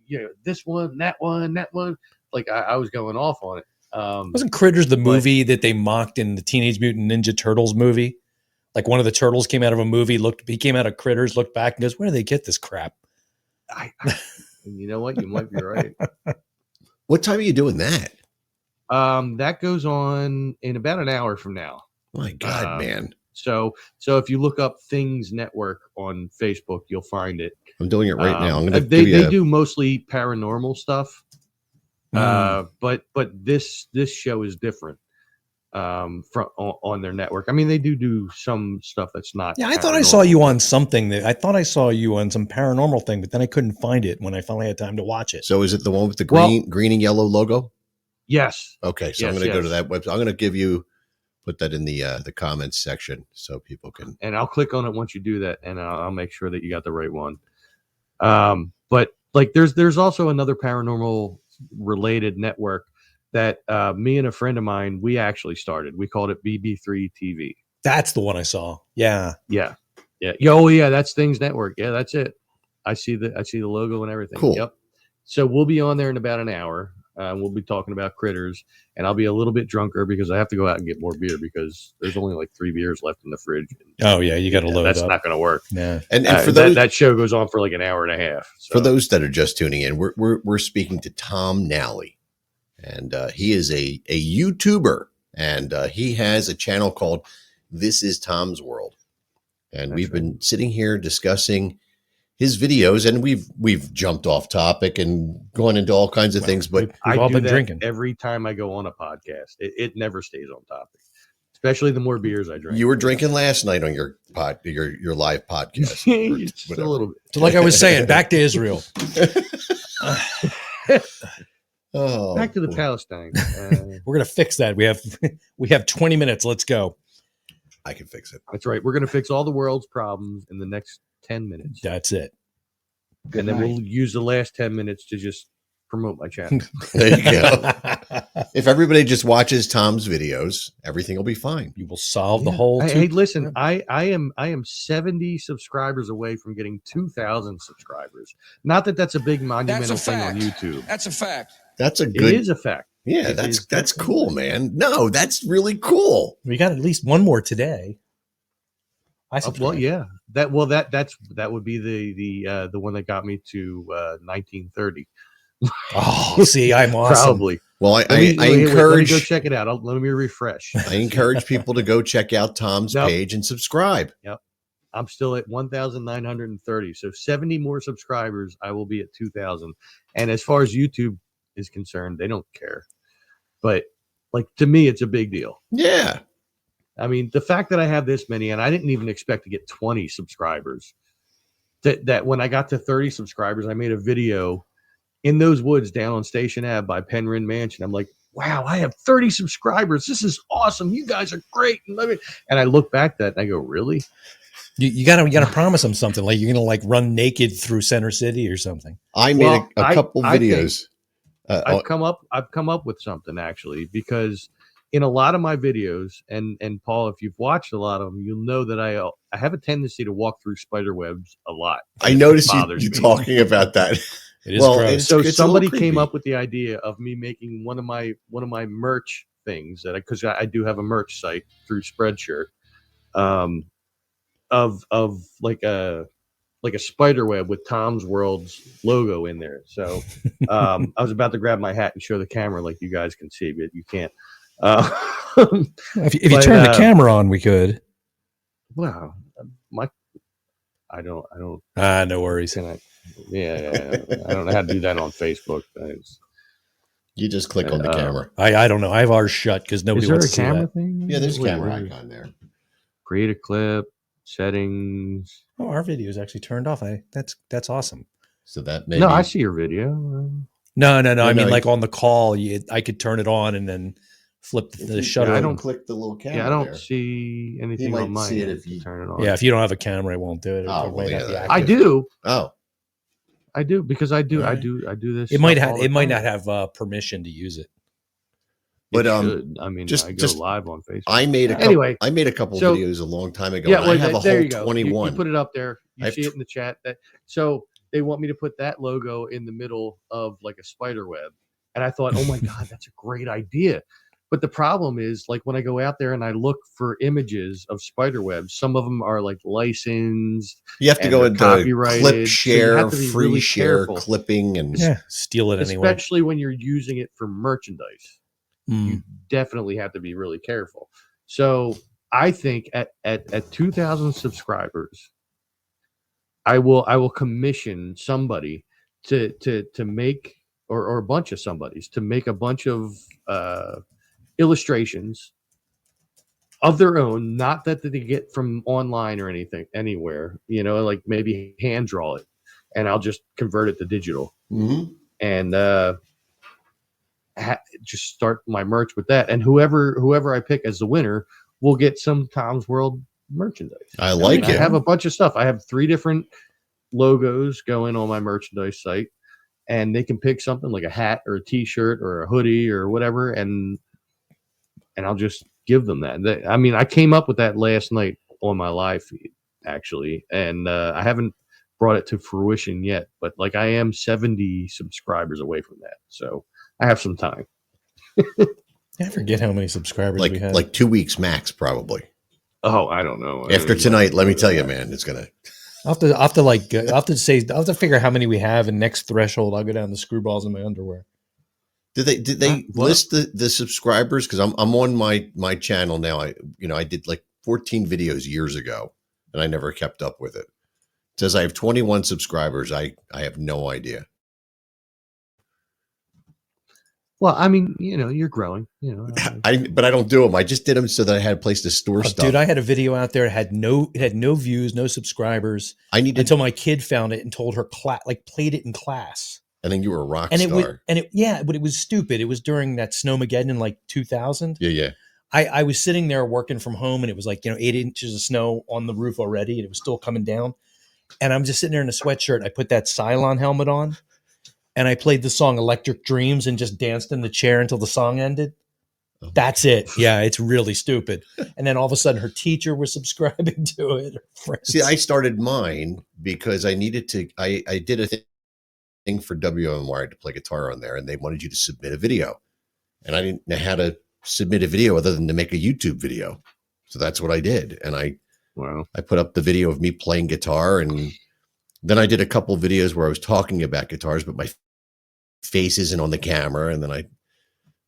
this one, that one, that one. Like I was going off on it. Wasn't Critters the movie that they mocked in the Teenage Mutant Ninja Turtles movie? Like one of the turtles came out of a movie, he came out of Critters, looked back and goes, where do they get this crap? You know what? You might be right. What time are you doing that? That goes on in about an hour from now. My God, man. So if you look up Things Network on Facebook, you'll find it. I'm doing it right now. I'm going to They do mostly paranormal stuff. Mm. But this show is different. from on their network. I mean, they do some stuff that's not. Yeah, I thought I saw you paranormal, on something that I thought I saw you on some paranormal thing, but then I couldn't find it when I finally had time to watch it. So is it the one with the Well- green and yellow logo? Yes. Okay, so I'm Yes, going to go to yes. that website. I'm going to put that in the comments section so people can. And I'll click on it once you do that, and I'll make sure that you got the right one. But like, there's also another paranormal related network that me and a friend of mine, we actually started. We called it BB3 TV. That's the one I saw. Yeah. Yeah. Oh yeah, that's Things Network. Yeah, that's it. I see the logo and everything. Cool. Yep. So we'll be on there in about an hour. We'll be talking about critters, and I'll be a little bit drunker because I have to go out and get more beer because there's only like 3 beers left in the fridge. Oh yeah, you got to load That's up. not going to work. Yeah. And for those that show goes on for like an hour and a half. So. for those that are just tuning in, we're speaking to Tom Nally, and he is a YouTuber, and he has a channel called This Is Tom's World, and That's we've right. been sitting here discussing his videos, and we've jumped off topic and gone into all kinds of things, but We've all do been that drinking. every time I go on a podcast. It never stays on topic, especially the more beers I drink. you were drinking last night on your live podcast. or Just a whatever. little bit. So like I was saying, back to Israel. Oh, Back to the boy. Palestine. We're gonna fix that. We have 20 minutes. Let's go. I can fix it. That's right. We're going to fix all the world's problems in the next 10 minutes. That's it. And then we'll use the last 10 minutes to just promote my channel. There you go. If everybody just watches Tom's videos, everything will be fine. You will solve the Yeah. whole. Hey, listen, I am 70 subscribers away from getting 2,000 subscribers. Not that that's a big monumental thing on YouTube. That's a fact. That's a It good. is a fact. Yeah, It is that's definitely cool, a man. No, that's really cool. We got at least one more today. Well, yeah. That would be the one that got me to 1930. Oh, see, I'm awesome. Probably. Well, I Let me go encourage check it out. Let me refresh. I encourage people to go check out Tom's Nope. page and subscribe. I'm still at 1,930. So 70 more subscribers, I will be at 2,000. And as far as YouTube is concerned, they don't care. But like, to me, it's a big deal. Yeah. I mean, the fact that I have this many, and I didn't even expect to get 20 subscribers. That when I got to 30 subscribers, I made a video in those woods down on Station Ave by Penryn Mansion. I'm like, wow, I have 30 subscribers. This is awesome. You guys are great. And I look back at that and I go, really? You gotta promise them something. Like you're gonna like run naked through Center City or something. I made Well, a couple I think videos. I've come up with something actually, because in a lot of my videos, and Paul, if you've watched a lot of them, you'll know that I have a tendency to walk through spider webs a lot. I noticed bothers you me. talking about that. It is Well, gross. it's- So a somebody little came creepy. up with the idea of me making one of my merch things because I do have a merch site through Spreadshirt, of like a spider web with Tom's World's logo in there. So I was about to grab my hat and show the camera like you guys can see, but you can't. If you but, turn the camera on, we could. Wow, I don't. No worries. Can I? Yeah, I don't know how to do that on Facebook. You just click on the camera. I don't know. I have ours shut because nobody Is there wants a to see camera that. thing? Yeah, there's a Wait, camera where is it? icon there. Create a clip, settings. Oh, our video is actually turned off. That's awesome. So that maybe No, I see your video. No. I No, mean, no, like on the call, I could turn it on and then flip the shutter. I I don't don't click the little camera. Yeah, I don't there. see anything might on mine see it to if you- turn it on. Yeah, if you don't have a camera, it won't do it. Oh, It well, might yeah, not be that- I active. do. Oh, I do because I do Alright. do this. It might stuff have. all the It might time. not have permission to use it. But, It should. I mean, just- I go just- live on Facebook. I made a couple, Anyway, I made a couple so- videos a long time ago. Yeah, and well, I have a there whole you go. 21. You put it up there. I You have see it in the chat. So they want me to put that logo in the middle of like a spider web, and I thought, oh my god, that's a great idea. But the problem is, like when I go out there and I look for images of spider webs, some of them are like licensed. You have to and go they're into copyrighted, so clip you share, have to be free really share, careful. clipping, and Yeah, steal it anyway. Especially when you're using it for merchandise. Mm. You definitely have to be really careful. So I think at 2,000 subscribers, I will commission somebody to make or a bunch of somebody's to make a bunch of illustrations of their own, not that they get from online or anything, anywhere, like maybe hand draw it, and I'll just convert it to digital and just start my merch with that. And whoever I pick as the winner will get some Tom's World merchandise. I like it. I have a bunch of stuff. I have 3 different logos going on my merchandise site, and they can pick something like a hat or a t-shirt or a hoodie or whatever, and I'll just give them that. I mean, I came up with that last night on my live feed, actually, and I haven't brought it to fruition yet, but like I am 70 subscribers away from that, so I have some time. I forget how many subscribers we have. Like 2 weeks max, probably. Oh, I don't know. After tonight, let me tell you, man, it's gonna. I'll have to figure out how many we have, and next threshold, I'll go down the screwballs in my underwear. Did they list the subscribers? Because I'm on my channel now. I did like 14 videos years ago, and I never kept up with it. It says I have 21 subscribers. I have no idea. Well, I mean, you're growing. But I don't do them. I just did them so that I had a place to store stuff. Dude, I had a video out there. It had no views, no subscribers. Until my kid found it and told her played it in class. And then you were a rock star. But it was stupid. It was during that Snowmageddon in like 2000. Yeah. I was sitting there working from home, and it was like 8 inches of snow on the roof already, and it was still coming down. And I'm just sitting there in a sweatshirt. I put that Cylon helmet on, and I played the song Electric Dreams and just danced in the chair until the song ended. Oh, that's it. Yeah, it's really stupid. And then all of a sudden her teacher was subscribing to it. See, I started mine because I needed to, I did a thing for WMY to play guitar on there, and they wanted you to submit a video. And I didn't know how to submit a video other than to make a YouTube video. So that's what I did. And I put up the video of me playing guitar, and then I did a couple of videos where I was talking about guitars, but my face isn't on the camera. And then I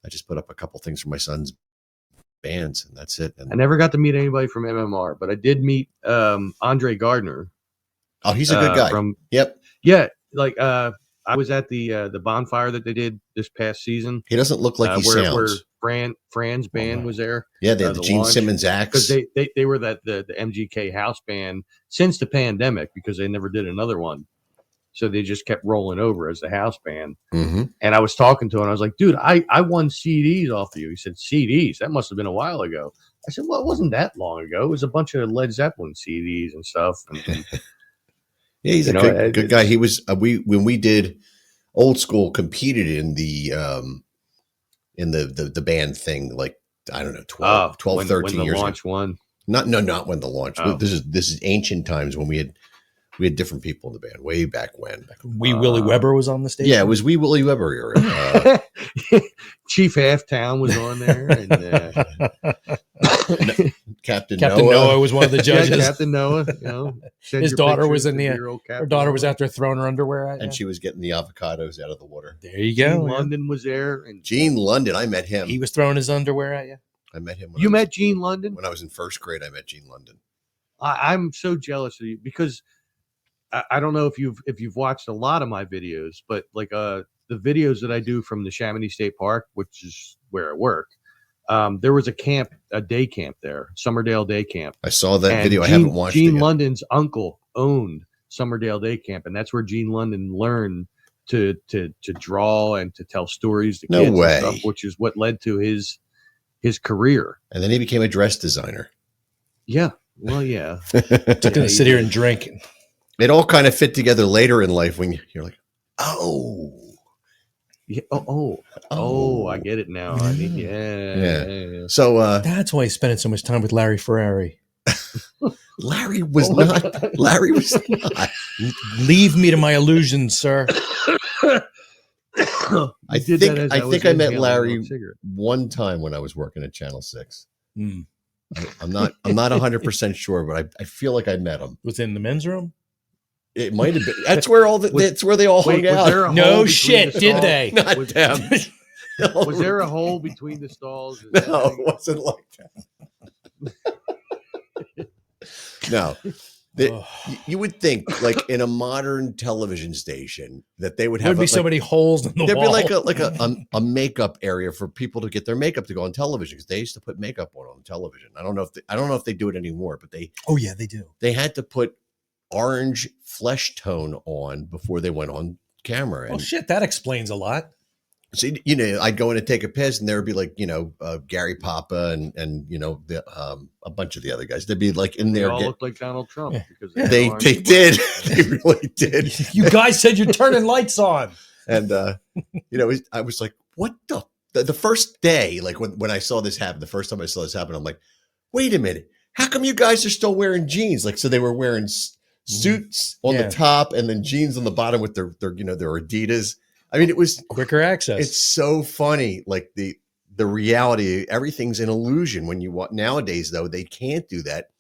just put up a couple things from my son's bands, and that's it. And I never got to meet anybody from MMR, but I did meet Andre Gardner. Oh, he's a good guy. Yeah, like I was at the bonfire that they did this past season. He doesn't look like he sounds. Where Fran's band was there. Yeah, they had the Gene launch. Simmons acts. Because they were the MGK house band since the pandemic, because they never did another one. So they just kept rolling over as the house band. Mm-hmm. And I was talking to him, and I was like, dude, I won CDs off of you. He said, CDs? That must have been a while ago. I said, well, it wasn't that long ago. It was a bunch of Led Zeppelin CDs and stuff. And yeah, he's a good guy. He was when we did Old School, competed in the band thing, like, I don't know, 12, 13 when years the launch ago. Won. Not when the launch. Oh. This is ancient times when we had different people in the band way back when. Willie Weber was on the stage. Yeah, it was Willie Weber era. Chief Halftown was on there, and Captain Noah was one of the judges. Yeah, Captain Noah. His daughter was in her daughter was out there throwing her underwear at, and she was getting the avocados out of the water. There you go. Gene London was there, and Gene London. I met him. He was throwing his underwear at you. I met him. You met Gene London when I was in first grade. I met Gene London. I'm so jealous of you, because I don't know if you've watched a lot of my videos, but like the videos that I do from the Chamonix State Park, which is where I work, there was a day camp there, Summerdale Day Camp. I saw that video. I haven't watched it yet. Gene London's uncle owned Summerdale Day Camp, and that's where Gene London learned to draw and to tell stories to kids and stuff, which is what led to his career. And then he became a dress designer. Yeah. Well, yeah. Just gonna sit here and drink. It all kind of fit together later in life when you're like, oh. Yeah, oh, I get it now. I mean, yeah. So that's why he's spending so much time with Larry Ferrari. Larry was not. Larry was not. Leave me to my illusions, sir. I think I met Larry one time when I was working at Channel 6. Mm. I'm not 100% sure, but I feel like I met him. Was it in the men's room? It might have been. That's where that's where they all hung out. No shit, did they? Not them. Was there a hole between the stalls? No, it wasn't like that. No. You would think, like in a modern television station, that they would have so many holes in the wall. There'd be like a makeup area for people to get their makeup to go on television, because they used to put makeup on television. I don't know if they do it anymore, but Oh yeah, they do. they had to put orange flesh tone on before they went on camera. Oh And shit, that explains a lot. so, I'd go in and take a piss, and there would be like, Gary Papa and a bunch of the other guys. They'd be like in They there. all look like Donald Trump Yeah. because Yeah. They had they orange did. flesh. They really did. You guys said you're turning lights on. And I was like, what the first day, like when I saw this happen, the first time I saw this happen, I'm like, wait a minute, how come you guys are still wearing jeans? Like, so they were wearing suits on the top and then jeans on the bottom with their Adidas. I mean, it was Quicker access. It's so funny. Like the reality, everything's an illusion when you walk. Nowadays, though, they can't do that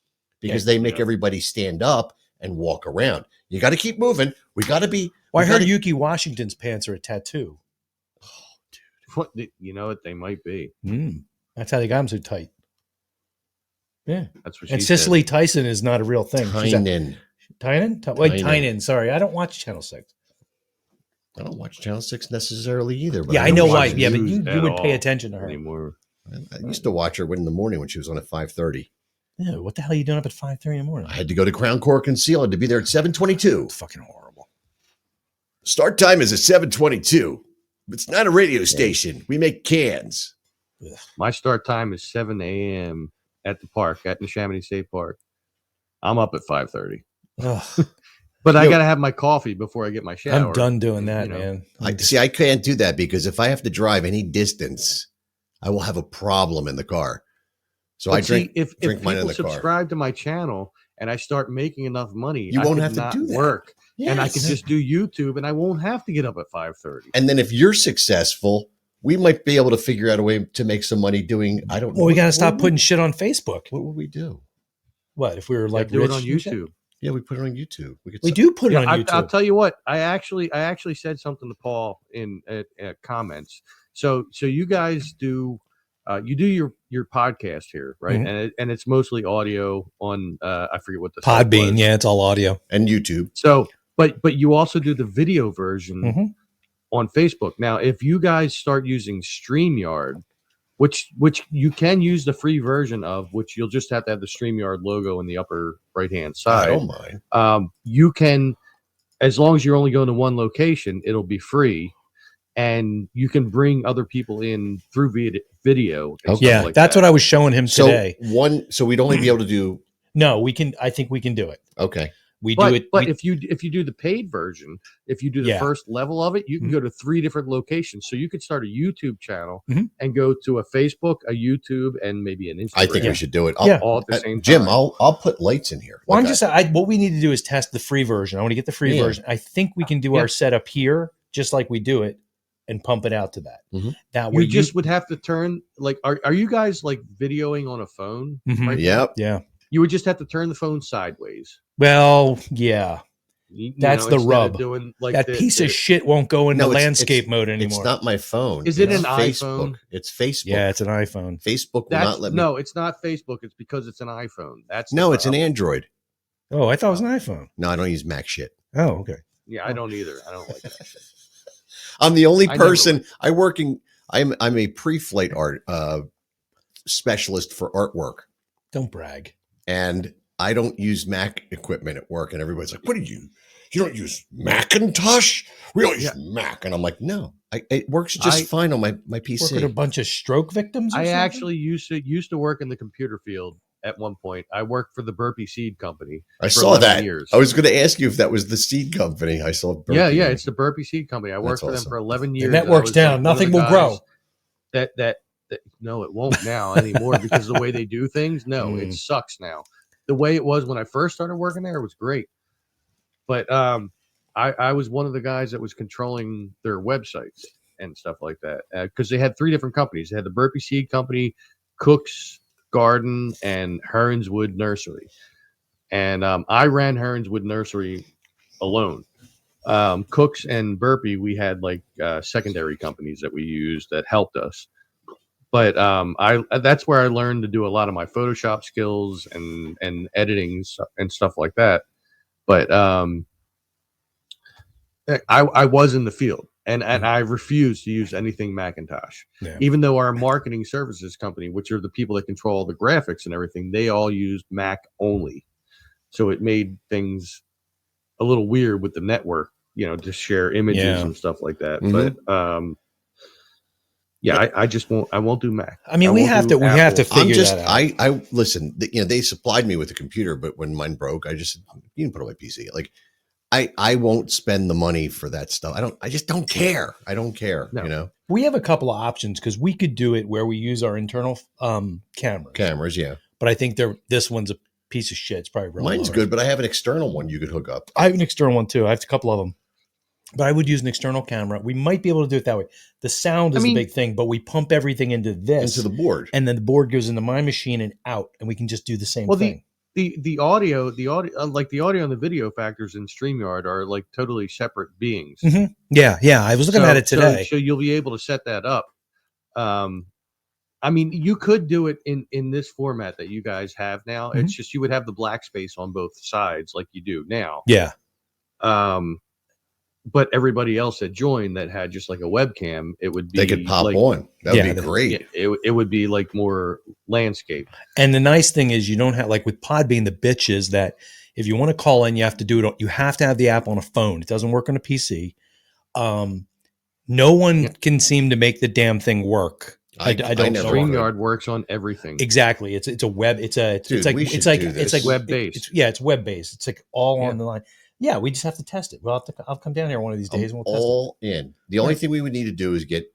because they make everybody stand up and walk around. You got to keep moving. We got to be. Well, I heard Yuki Washington's pants are a tattoo. What, you know what? They might be. That's how they got him so tight. Yeah. That's what she And said. Cicely Tyson is not a real thing. Tynan. Tynan. Sorry, I don't watch Channel 6. I don't watch Channel 6 necessarily either. But Yeah, I know why. watch Yeah, but news you at would pay all attention to her. anymore. I used to watch her in the morning when she was on at 5:30. Yeah, what the hell are you doing up at 5:30 in the morning? I had to go to Crown Cork and Seal to be there at 7:22. It's fucking horrible. Start time is at 7:22. It's not a radio station. We make cans. My start time is 7 a.m. at the park, at Neshaminy State Park. I'm up at 5:30. Ugh, But I got to have my coffee before I get my shower. I'm done doing that, You know. man. I can't do that because if I have to drive any distance, I will have a problem in the car. So But I drink if mine in people the car. subscribe to my channel and I start making enough money, You I won't could have to not do that. work. And I Yes. could just do YouTube and I won't have to get up at 5:30. And then if you're successful, we might be able to figure out a way to make some money doing. I don't know. Well, we got to stop what putting shit on Facebook. What would we do? What if we were like Do it rich on and shit? YouTube. Yeah, we put it on YouTube. We do put it Yeah, on YouTube. I'll tell you what. I actually said something to Paul in comments. So you guys do you do your podcast here, right? Mhm. And it's mostly audio on I forget what the site Podbean, was. yeah, it's all audio. And YouTube. So but you also do the video version Mhm. on Facebook. Now, if you guys start using StreamYard, which you can use the free version of, which you'll just have to have the StreamYard logo in the upper right hand I side. don't mind. You can, as long as you're only going to one location, it'll be free, and you can bring other people in through video. And Okay. Yeah, like that's that. what I was showing him So today. so we'd only be able to do. No, we can. I think we can do it. Okay. We But, do it. but we- if you do the paid version, if you do the Yeah. first level of it, you can Mhm. go to 3 different locations. So you could start a YouTube channel Mhm. and go to a Facebook, a YouTube, and maybe an Instagram. I think we should do it. Yeah. all at the same Jim, time. I'll put lights in here. well, I'm Like just. What we need to do is test the free version. I want to get the free Yeah. version. I think we can do Yeah. our setup here, just like we do it, and pump it out to that. Mhm. That you way, just would have to turn like are you guys like videoing on a phone? Mhm. right now? Yep. Yeah. You would just have to turn the phone sideways. Well, yeah. That's the instead of rub. Doing like That piece of shit won't go into No, it's- landscape it's- mode anymore. It's not my phone. Is it It's an Facebook. iPhone? It's Facebook. Yeah, it's an iPhone. Facebook will That's not let me. no, it's not Facebook. It's because it's an iPhone. That's the No, it's an problem. Android. Oh, I thought it was an iPhone. No, I don't use Mac shit. Oh, okay. Yeah, I don't either. I don't like that shit. I'm the only I never person I'm a pre-flight art specialist for artwork, Don't brag. and I don't use Mac equipment at work. And everybody's like, "What do you? You don't use Macintosh? We don't use Mac." And I'm like, "No, it works just fine on my Work with a PC." bunch of stroke victims. Or I something? actually used to work in the computer field at one point. I worked for the Burpee Seed Company. I for saw 11 that. years. I was going to ask you if that was the seed company. I saw. Burpee. Yeah, it's the Burpee Seed Company. I worked That's for them awesome. for 11 The years. network's I was, like, down. one of Nothing the will grow. guys That no, it won't now anymore because of the way they do things. No, it sucks now. The way it was when I first started working there was great, but I was one of the guys that was controlling their websites and stuff like that because they had 3 different companies. They had the Burpee Seed Company, Cook's Garden, and Heronswood Nursery. And I ran Heronswood Nursery alone. Cook's and Burpee, we had like secondary companies that we used that helped us. But that's where I learned to do a lot of my Photoshop skills and editing and stuff like that. But I was in the field. And I refuse to use anything Macintosh. Yeah. Even though our marketing services company, which are the people that control the graphics and everything, they all used Mac only. So it made things a little weird with the network, to share images and stuff like that. Mhm. But I just won't. I won't do Mac. I mean, we have to Apple. figure that out. I listen, they supplied me with a computer, but when mine broke, I just, you can put it on my PC. Like I won't spend the money for that stuff. I just don't care. I don't care, No. We have a couple of options because we could do it where we use our internal Cameras, yeah. but I think this one's a piece of shit. It's probably real Mine's low. good, but I have an external one you could hook up. I have an external one too. I have a couple of them, but I would use an external camera. We might be able to do it that way. The sound is the big thing, but we pump everything into this, into the board, and then the board goes into my machine and out, and we can just do the same thing. The audio, like the audio and the video factors in StreamYard are like totally separate beings. Mm-hmm. Yeah. I was looking at it today. So you'll be able to set that up. I mean, you could do it in this format that you guys have now. Mm-hmm. It's just you would have the black space on both sides like you do now. Yeah. But everybody else that joined that had just like a webcam, it would be they could pop on. That would be great. It would be like more landscape. And the nice thing is you don't have, like with Podbean, the bitch is that if you want to call in, you have to do it. You have to have the app on a phone. It doesn't work on a PC. No one can seem to make the damn thing work. I don't know. StreamYard works on everything. Exactly. It's a web. It's like web based. It's web based. It's like all on the line. Yeah, we just have to test it. I'll come down here one of these days and we'll test all it. In. The only thing we would need to do is get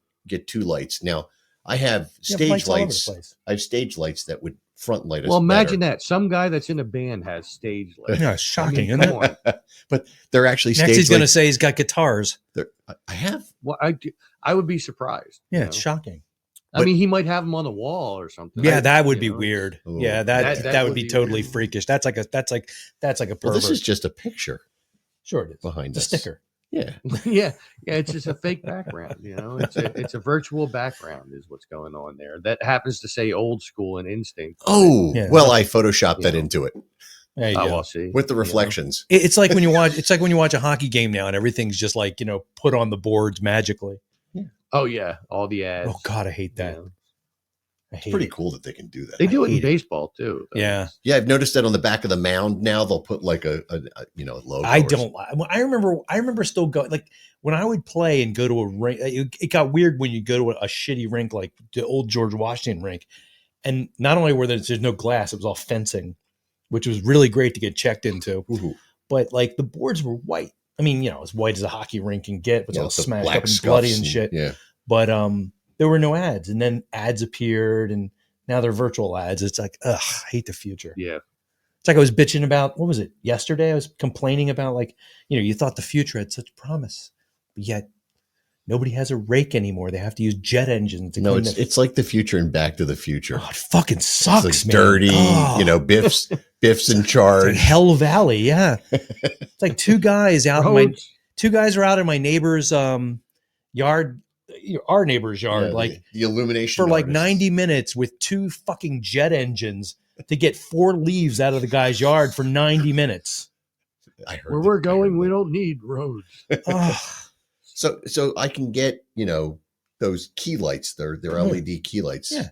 2 lights. Now, I have stage lights. I have stage lights that would front light us. Well, imagine that. Some guy that's in a band has stage lights. Yeah, it's shocking, isn't it? But they're actually stage lights. Next he's going to say he's got guitars. I have. Well, I would be surprised. Yeah, it's shocking. I mean, he might have them on the wall or something. Yeah, that would be weird. Ooh. Yeah, that would be totally freakish. That's like a pervert. Well, this is just a picture. Sure, it is. Behind the sticker. Yeah. yeah. It's just a fake background. It's a virtual background is what's going on there. That happens to say old school and instinct. Oh, well, I photoshopped that into it. There you go. I'll see. With the reflections. It's like when you watch. It's like when you watch a hockey game now, and everything's just like put on the boards magically. Yeah. Oh yeah, all the ads. Oh God, I hate that. It's pretty cool that they can do that. They do it in baseball too. Yeah. Yeah, I've noticed that on the back of the mound now they'll put like a logo. I remember still going, like when I would play and go to a rink. It got weird when you go to a shitty rink like the old George Washington rink, and not only were there's no glass, it was all fencing, which was really great to get checked into. Ooh. But like the boards were white. I mean, as white as a hockey rink can get, but it's all smashed up and bloody and shit. Yeah. But there were no ads, and then ads appeared, and now they're virtual ads. It's like, ugh, I hate the future. Yeah. It's like I was bitching about, what was it, yesterday? I was complaining about like, you thought the future had such promise, but yet nobody has a rake anymore. They have to use jet engines. No, it's like the future in Back to the Future. Oh, it fucking sucks, it's man. Dirty, Oh. Biff's in charge. It's like Hell Valley, yeah. It's like two guys are out in my neighbor's yard. Our neighbor's yard, like the illumination for like artists. 90 minutes with 2 fucking jet engines to get 4 leaves out of the guy's yard for 90 minutes. I heard where we're going, we don't need roads. So I can get those key lights. They're LED key lights. Yeah,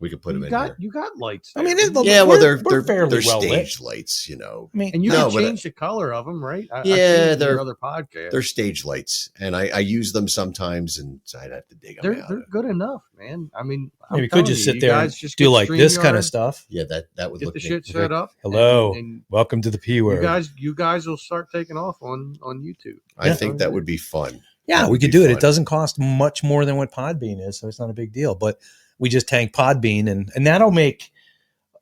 we could put them in there. You got lights. I mean, they're fairly well stage lit. lights. I mean, and you can change the color of them, right? They're other podcasts. They're stage lights, and I use them sometimes, and so I'd have to dig them out. They're good enough, man. I mean, we could just sit there and just do like this kind of stuff. Yeah, that would get look the shit set up. Hello, and welcome to the PWord. You guys will start taking off on YouTube. I think that would be fun. Yeah, we could do it. It doesn't cost much more than what Podbean is, so it's not a big deal. But we just tank Podbean, and that'll make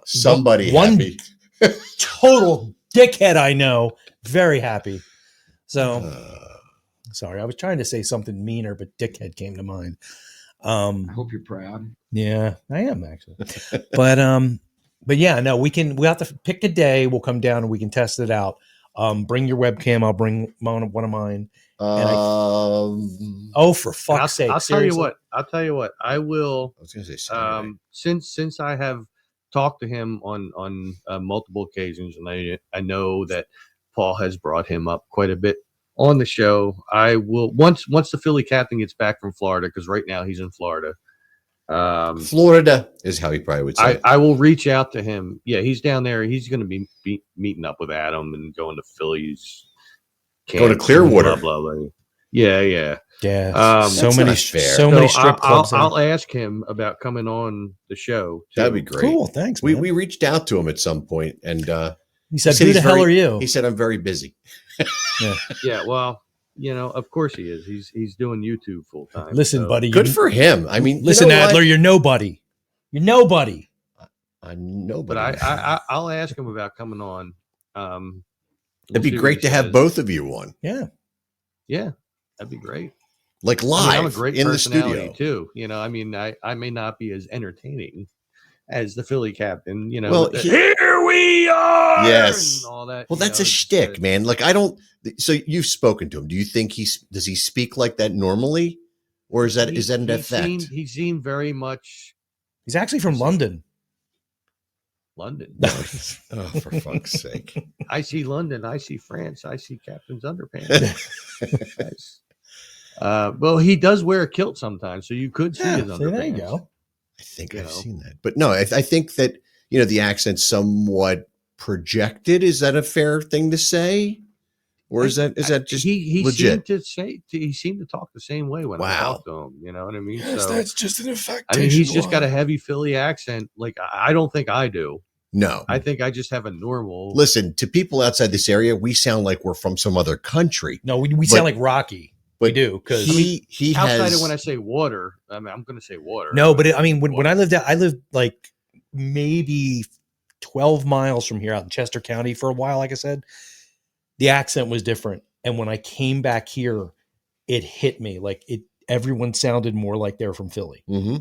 somebody happy. Total dickhead I know very happy. So sorry, I was trying to say something meaner, but dickhead came to mind. I hope you're proud. Yeah, I am actually. But yeah, no, we have to pick a day. We'll come down and we can test it out. Bring your webcam. I'll bring one of mine. For fuck's sake! I'll tell you what. I will. I was going to say Saturday. Since I have talked to him on multiple occasions, and I know that Paul has brought him up quite a bit on the show, I will once the Philly captain gets back from Florida, because right now he's in Florida. Florida is how he probably would say. I will reach out to him. Yeah, he's down there. He's going to be meeting up with Adam and going to Philly's. Going to Clearwater. Blah, blah, blah. Yeah. So many strip clubs. I'll ask him about coming on the show. Too. That'd be great. Cool, thanks. Man. We reached out to him at some point, and he said, "Who the hell are you?" He said, "I'm very busy." Yeah. Well, of course he is. He's doing YouTube full time. Listen, buddy. Good for him. I mean, listen, Adler, you're nobody. You're nobody. I'm nobody. But I'll ask him about coming on. It'd be great to have both of you on. Yeah, that'd be great. Like live, I'm a great in the personality studio too. I may not be as entertaining as the Philly captain. Well, here we are. Yes, and all that. Well, that's a shtick, man. Like I don't. So you've spoken to him. Do you think does he speak like that normally, or is that an effect? He seemed very much. He's actually from London. London. Oh, for fuck's sake! I see London. I see France. I see Captain's underpants. Well, he does wear a kilt sometimes, so you could see his underpants. There you go. I think I've seen that, but no, I think that the accent's somewhat projected. Is that a fair thing to say, or is that just he legit? He seemed to talk the same way when I talked to him. You know what I mean? Yes, so, that's just an affectation. I mean, he's just got a heavy Philly accent. Like I don't think I do. No, I think I just have a normal. Listen, to people outside this area, we sound like we're from some other country. No, we sound like Rocky. We do, because he outside has, of when I say water, I mean, I'm going to say water. No, but when I lived like maybe 12 miles from here out in Chester County for a while. Like I said, the accent was different, and when I came back here, it hit me like everyone sounded more like they're from Philly. Mm-hmm.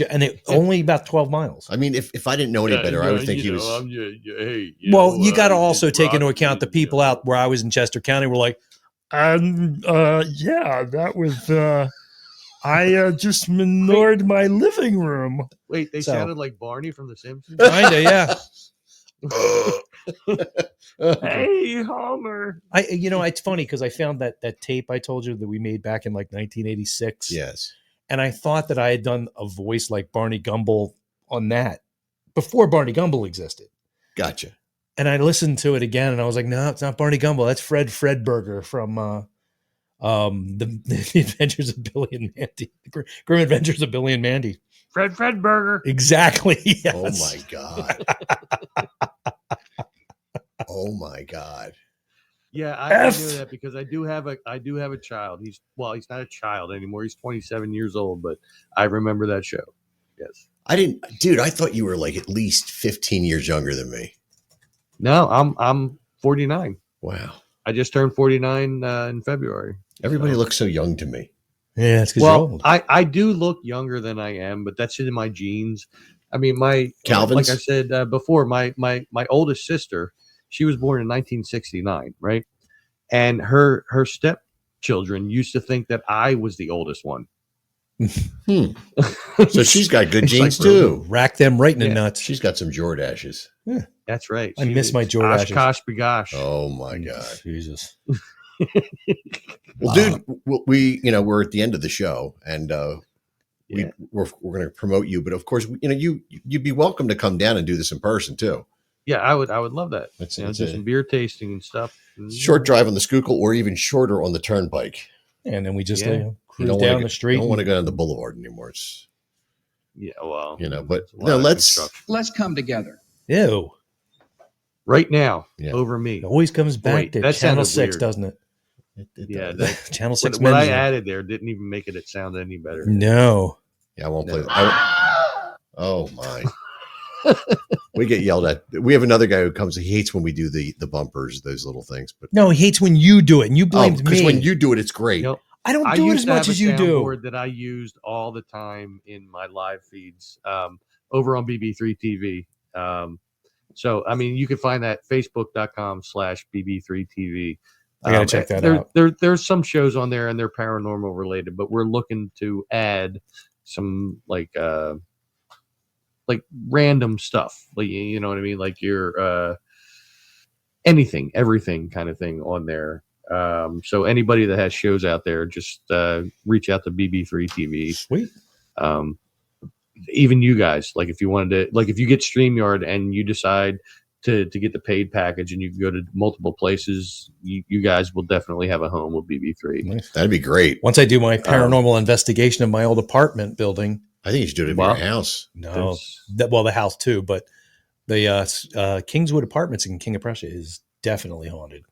And only about 12 miles. I mean, if I didn't know any better, I would think he was. You got to also take into account the people out where I was in Chester County were like, yeah, that was. I just manored my living room. Wait, they sounded like Barney from The Simpsons. Kinda, yeah. Hey, Homer. It's funny because I found that tape I told you that we made back in like 1986. Yes. And I thought that I had done a voice like Barney Gumble on that before Barney Gumble existed. Gotcha. And I listened to it again, and I was like, "No, it's not Barney Gumble. That's Fred Fredberger from the Adventures of Billy and Mandy, the Grim Adventures of Billy and Mandy." Fred Fredberger. Exactly. Yes. Oh my god. Oh my god. Yeah, I knew that because I do have a child. He's not a child anymore. He's 27 years old, but I remember that show. Yes. I thought you were like at least 15 years younger than me. No, I'm 49. Wow. I just turned 49 in February. Everybody looks so young to me. Yeah, it's because you're old. I do look younger than I am, but that's in my genes. I mean, Calvin's? like I said before, my oldest sister, she was born in 1969, right? And her stepchildren used to think that I was the oldest one. So she's got good genes too. Rack them right in the nuts. She's got some Jordashes. Yeah. That's right. I miss my Jordashes. Oshkosh bagosh. Oh my god. Jesus. Well, dude, we're at the end of the show, and we're going to promote you, but of course, you'd be welcome to come down and do this in person too. Yeah, I would love that. It's do some beer tasting and stuff. Short drive on the Schuylkill, or even shorter on the Turnpike. And then we just cruise down the street. I don't want to go down the boulevard anymore. It's, but let's come together. Ew. Right now, over me. It always comes back to that Channel 6, weird. doesn't it? Channel 6. What I added there didn't even make it sound any better. No. Yeah, I won't play that. Oh my. We get yelled at. We have another guy who comes. He hates when we do the bumpers, those little things. But no, he hates when you do it, and you blamed me. Because when you do it, it's great. I don't do it as much as you do. That I used all the time in my live feeds over on BB3 TV. So I mean, you can find that Facebook.com/BB3TV. I gotta check that out. There's some shows on there, and they're paranormal related, but we're looking to add some like random stuff, like, you know what I mean, like your anything, everything kind of thing on there. So anybody that has shows out there, just reach out to BB3 TV. Sweet. Even you guys, like if you wanted to, like if you get StreamYard and you decide to get the paid package and you can go to multiple places, you guys will definitely have a home with BB3. Nice. That'd be great. Once I do my paranormal investigation of my old apartment building. I think you should do it in your house. No, the house too, but the Kingswood Apartments in King of Prussia is definitely haunted.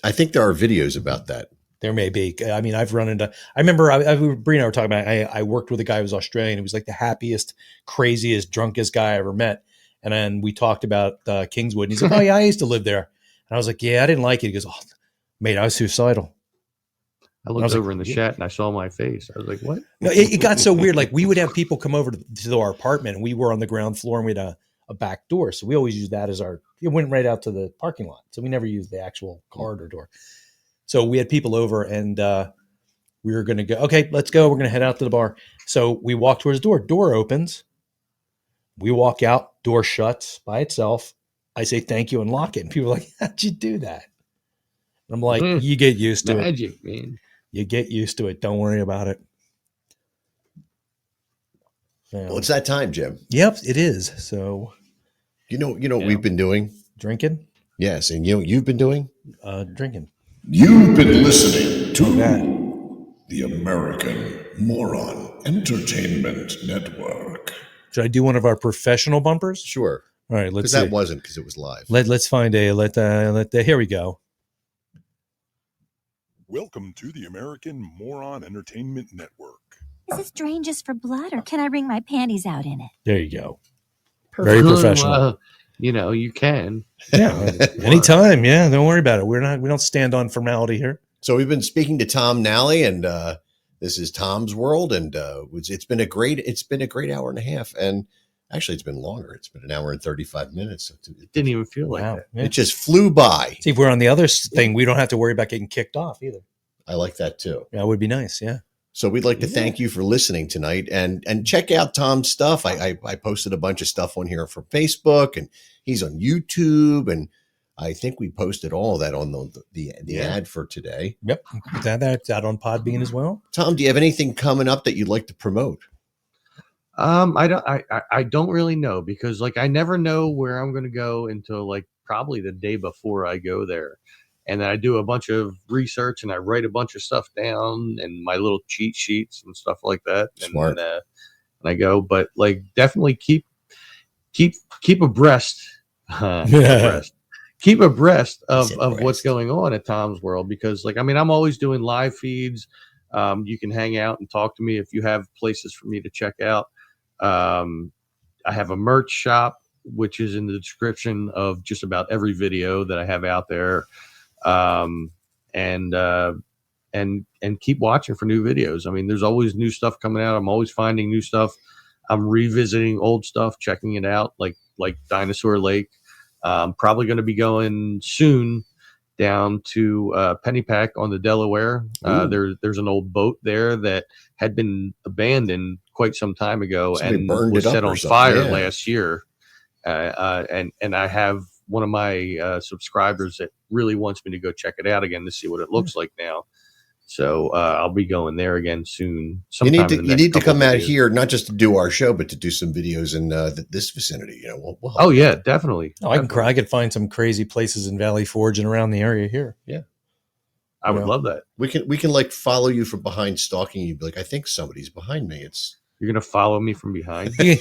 I think there are videos about that. There may be. I mean, I've run into. I remember Bree and I were talking about. I worked with a guy who was Australian. He was like the happiest, craziest, drunkest guy I ever met. And then we talked about Kingswood. And he's like, "Oh yeah, I used to live there." And I was like, "Yeah, I didn't like it." He goes, "Oh, mate, I was suicidal." I looked over in the chat and I saw my face. I was like, "What?" No, it got so weird. Like we would have people come over to our apartment, and we were on the ground floor, and we had a back door, so we always used that as our. It went right out to the parking lot, so we never used the actual corridor door. So we had people over, and we were going to go. Okay, let's go. We're going to head out to the bar. So we walk towards the door. Door opens. We walk out. Door shuts by itself. I say thank you and lock it. And people are like, "How'd you do that?" And I'm like, "You get used to Magic, man. You get used to it. Don't worry about it." Well, it's that time, Jim. Yep, it is. So, you know what we've been doing? Drinking? Yes, and you know what you've been doing? Drinking. You've been listening to the American Moron Entertainment Network. Should I do one of our professional bumpers? Sure. All right, let's see. That wasn't because it was live. Let's find here we go. Welcome to the American Moron Entertainment Network. Is this drain just for blood, or can I wring my panties out in it? There you go. Very professional. You can. Yeah, anytime. Yeah, don't worry about it. We don't stand on formality here. So we've been speaking to Tom Nally, and this is Tom's World, and it's been a great hour and a half, and actually it's been longer. It's been an hour and 35 minutes. It didn't even feel like that. Yeah. It just flew by. See, if we're on the other thing, we don't have to worry about getting kicked off either. I like that too. That would be nice. Yeah. So we'd like to thank you for listening tonight, and check out Tom's stuff. I posted a bunch of stuff on here from Facebook, and he's on YouTube, and I think we posted all of that on the ad for today. Yep, that's out on Podbean as well. Tom, do you have anything coming up that you'd like to promote? I don't really know, because like I never know where I'm going to go until like probably the day before I go there. And then I do a bunch of research and I write a bunch of stuff down and my little cheat sheets and stuff like that. Smart. And I go, but like definitely keep abreast, keep abreast of what's going on at Tom's World, because like, I mean, I'm always doing live feeds. You can hang out and talk to me if you have places for me to check out. I have a merch shop, which is in the description of just about every video that I have out there. And keep watching for new videos. I mean, there's always new stuff coming out. I'm always finding new stuff. I'm revisiting old stuff, checking it out, like Dinosaur Lake. Probably going to be going soon down to Pennypack on the Delaware. There's an old boat there that had been abandoned quite some time ago and was set on fire last year. And I have one of my subscribers that really wants me to go check it out again to see what it looks like now. So I'll be going there again soon. You need to come out here, not just to do our show, but to do some videos in this vicinity. You know, we'll oh yeah, definitely. Oh, I could find some crazy places in Valley Forge and around the area here. Yeah, I would love that. We can like follow you from behind, stalking you. Be like, I think somebody's behind me. You're gonna follow me from behind. Yeah.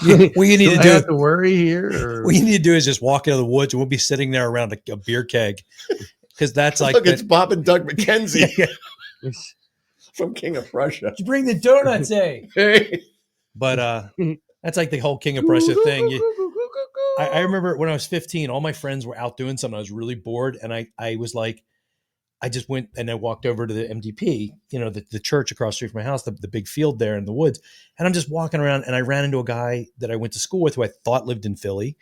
What you need to do, have to worry here. Or? What you need to do is just walk into the woods, and we'll be sitting there around a beer keg, because that's like look, it's Bob and Doug McKenzie from King of Prussia. Did you bring the donuts, eh? Hey. But that's like the whole King of Prussia thing. I remember when I was 15, all my friends were out doing something. I was really bored, and I was like, I just went and I walked over to the MDP, the church across the street from my house, the big field there in the woods. And I'm just walking around, and I ran into a guy that I went to school with who I thought lived in Philly.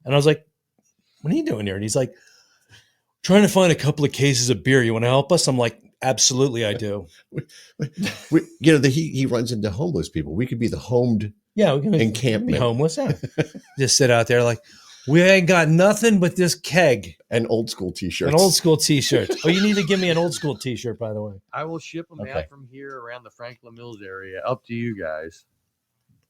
And I was like, what are you doing here? And he's like, trying to find a couple of cases of beer. You want to help us? I'm like, absolutely, I do. He runs into homeless people. We could be the homed we can encampment. be homeless. Yeah. Just sit out there like, We ain't got nothing but this keg. And old school t-shirts. An old school t-shirt. Oh, you need to give me an old school t-shirt, by the way. I will ship them Okay. out from here around the Franklin Mills area up to you guys.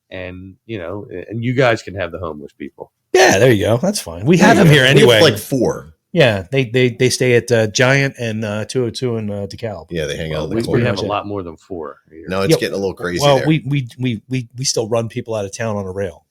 And, and you guys can have the homeless people. Yeah, there you go. That's fine. We have them here We anyway. have like 4. Yeah, they stay at Giant and 202 in DeKalb. Yeah, they hang out. We in the have a much it. lot more than 4 here. No, it's getting a little crazy Well, there. we still run people out of town on a rail.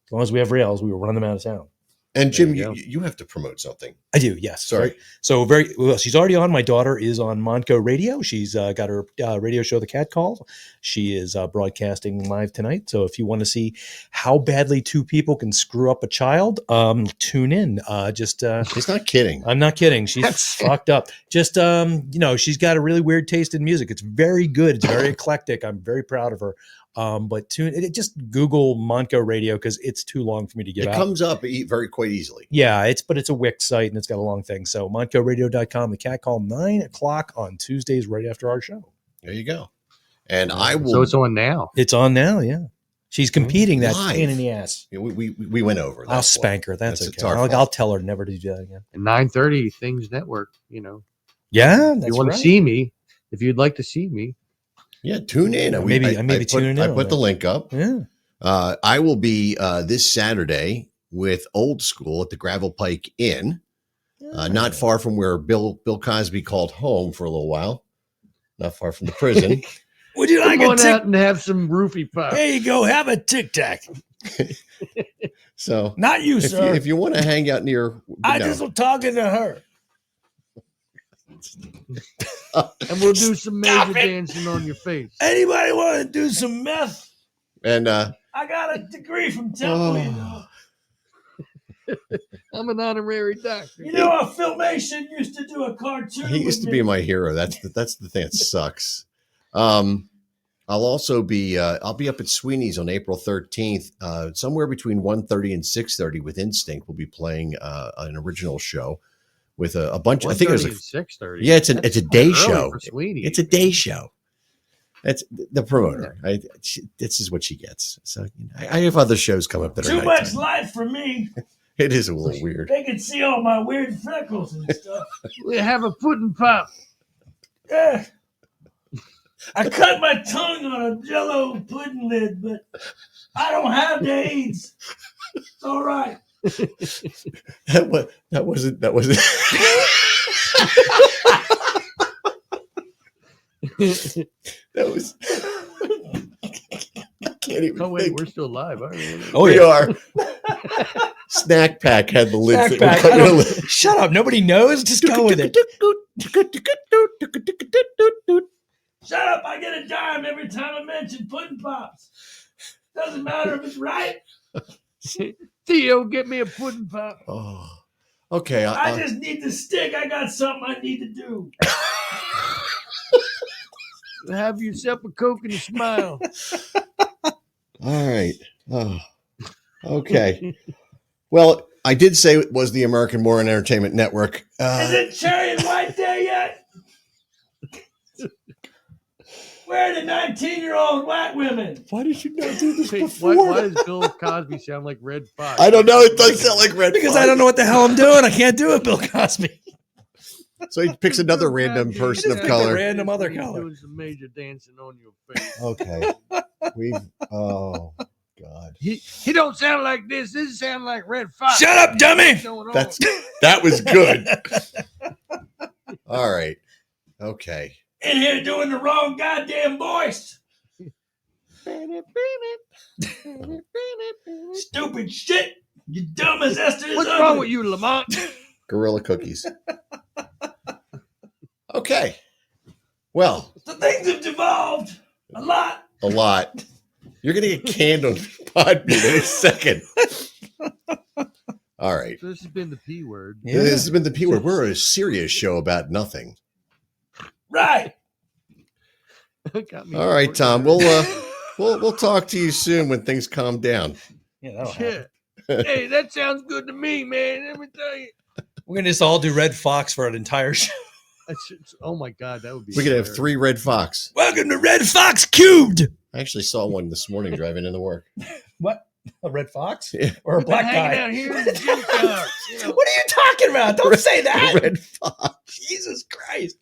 As long as we have rails, we will run them out of town. And Jim, There you you have to promote something. I do, yes. Sorry. So very well. She's already on. My daughter is on Monco Radio. She's got her radio show, The Cat Call. She is broadcasting live tonight. So if you want to see how badly 2 people can screw up a child, tune in. He's not kidding. I'm not kidding. She's fucked up. Just she's got a really weird taste in music. It's very good. It's very eclectic. I'm very proud of her. But just Google Monco Radio because it's too long for me to give out. It comes up quite easily. Yeah, it's a Wix site and it's got a long thing. So moncoradio.com, The Cat Call, 9:00 on Tuesdays right after our show. There you go. And I will. So it's on now. It's on now, yeah. She's competing. That Live. pain in the ass. We went over. I'll That's spank her. That's it's okay. our fault. I'll tell her never to do that again. And 9:30 Things Network, Yeah, if that's you want right. to see me, if you'd like to see me. Yeah, tune in. I maybe tune in I on put the that. link up. Yeah. I will be this Saturday with Old School at the Gravel Pike Inn, not far from where Bill Cosby called home for a little while. Not far from the prison. Would you like Come a on out and have some roofie pop. There you go. Have a Tic Tac. So Not you, sir. if you want to hang out near, was talking to her. And we'll do some major Stop it. dancing on your face. Anybody want to do some meth? and I got a degree from Temple. I'm an honorary doctor. A Filmation used to do a cartoon. he used to be my hero. That's the thing that sucks. I'll also be I'll be up at Sweeney's on April 13th, somewhere between 1:30 and 6:30 with Instinct. We'll be playing an original show with a bunch. I think it was 6:30. Yeah, it's a day show. Sweeney. It's a day show. That's the promoter. This is what she gets. So I have other shows come up that are nighttime. light for me. It is a little weird. They can see all my weird freckles and stuff. We have a pudding pop. Yeah. I cut my tongue on a Jell-O pudding lid, but I don't have the AIDS. It's all right. That wasn't. That was. I can't even. Oh wait, think. we're still live, aren't we? Oh, We yeah. are. Snack Pack had the lids. Snack Pack. That I were don't- cut Shut up. Nobody knows. Just go with it. Shut up. I get a dime every time I mention Pudding Pops. Doesn't matter if it's right. Theo, get me a pudding pop. Oh, okay. I just need the stick. I got something I need to do. Have yourself a Coke and a smile. All right. Oh, okay. Well, I did say it was the American Moron Entertainment Network. Is it Cherry and White Day yet? Where are the 19-year-old white women? Why did you not do this Why before? does Bill Cosby sound like Red Fox? I don't know. It does sound like Red Because Fox. I don't know what the hell I'm doing. I can't do it, Bill Cosby. So he picks another random person of color. Random other He's color. doing some major dancing on your face. Okay. Oh God. He don't sound like this. This sound like Red Fox. Shut up, dummy. What's going on? That was good. All right. Okay. In here doing the wrong goddamn voice. Stupid shit. You dumb as Esther is What's ugly. wrong with you, Lamont? Gorilla cookies. Okay. Well, The things have devolved a lot. a lot. You're gonna get canned on Podbean in a second. All right. So this has been the P word. Yeah. This has been the P word. We're a serious show about nothing. Right. Got me All right, Tom. We'll talk to you soon when things calm down. Yeah, that'll Yeah. happen. Hey, that sounds good to me, man. Let me tell you. We're going to just all do Red Fox for an entire show. Oh my God, that would be. We could have hilarious. 3 Red Fox. Welcome to Red Fox Cubed. I actually saw one this morning driving into work. What? A red fox Yeah. or a black hanging guy? out here in the junkyard. What are you talking about? Don't say that. Red fox. Jesus Christ.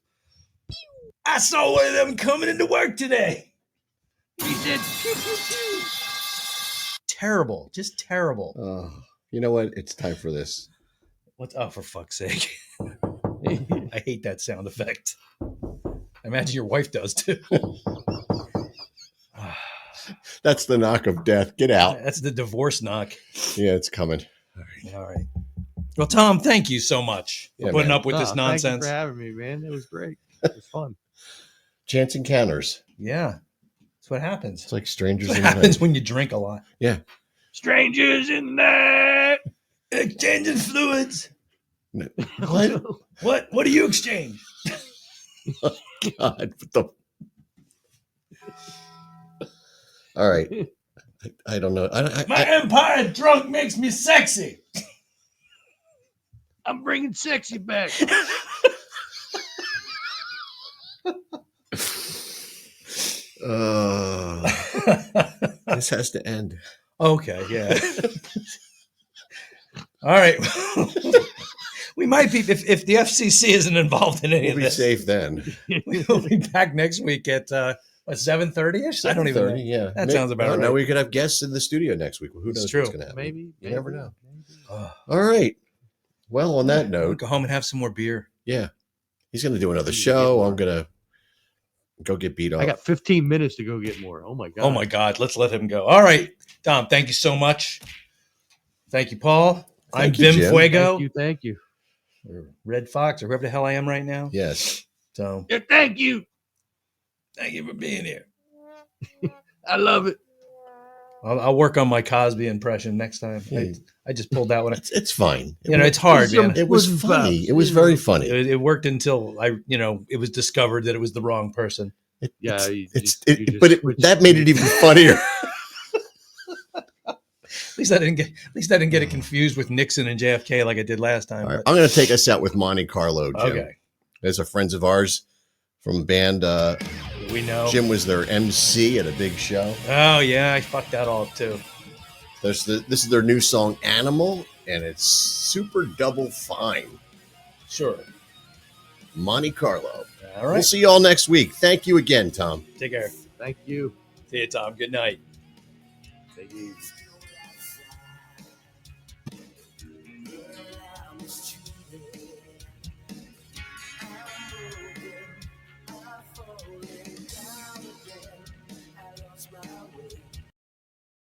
I saw one of them coming into work today. He said, pew, pew, pew. Terrible. Just terrible. Oh, you know what? It's time for this. What's oh, for fuck's sake. I hate that sound effect. I imagine your wife does too. That's the knock of death. Get out. That's the divorce knock. Yeah, it's coming. All right. Well, Tom, thank you so much for Yeah, putting man. up with this Thank you nonsense. for having me, man. It was great. It was fun. Chance encounters. Yeah. That's what happens. It's like strangers That's in what the happens night. when you drink a lot. Yeah. Strangers in the night. Exchanging fluids. What? What do you exchange? God. What the... All right. I don't know. My empire drunk makes me sexy. I'm bringing sexy back. This has to end. Okay, yeah. All right. We might be if the FCC isn't involved in any We'll of be this. safe then. We'll be back next week at 7:30ish. I don't even know. 7:30, yeah. That sounds about right. Now we could have guests in the studio next week. Who knows It's true. what's going to happen? Maybe. You never know. Maybe. All right. Well, on that I'll note, go home and have some more beer. yeah, he's going to do another show. I'm going to go get beat up. I got 15 minutes to go get more. Oh my god. Oh my God, let's let him go. All right, Tom, thank you so much. Thank you, Paul. I'm Thank you, Vim Jim. Fuego, Thank you. or Red Fox, or whoever the hell I am right now. Yes. So Yeah, thank you. thank you for being here. I love it. I'll work on my Cosby impression next time. Yeah. I just pulled that one. It's fine. It's hard, man. It was Wooden funny. Pops. It was very funny. It worked until it was discovered that it was the wrong person. Yeah, That made it even funnier. At least I didn't get it confused with Nixon and JFK like I did last time. All right, but- I'm going to take us out with Monte Carlo, Jim. okay, There's a friends of ours from a band. we know. Jim was their MC at a big show. Oh yeah, I fucked that all up too. This is their new song, Animal, and it's super double fine. Sure. Monte Carlo. All We'll right. see you all next week. Thank you again, Tom. Take care. Thank you. See you, Tom. Good night. Thank you.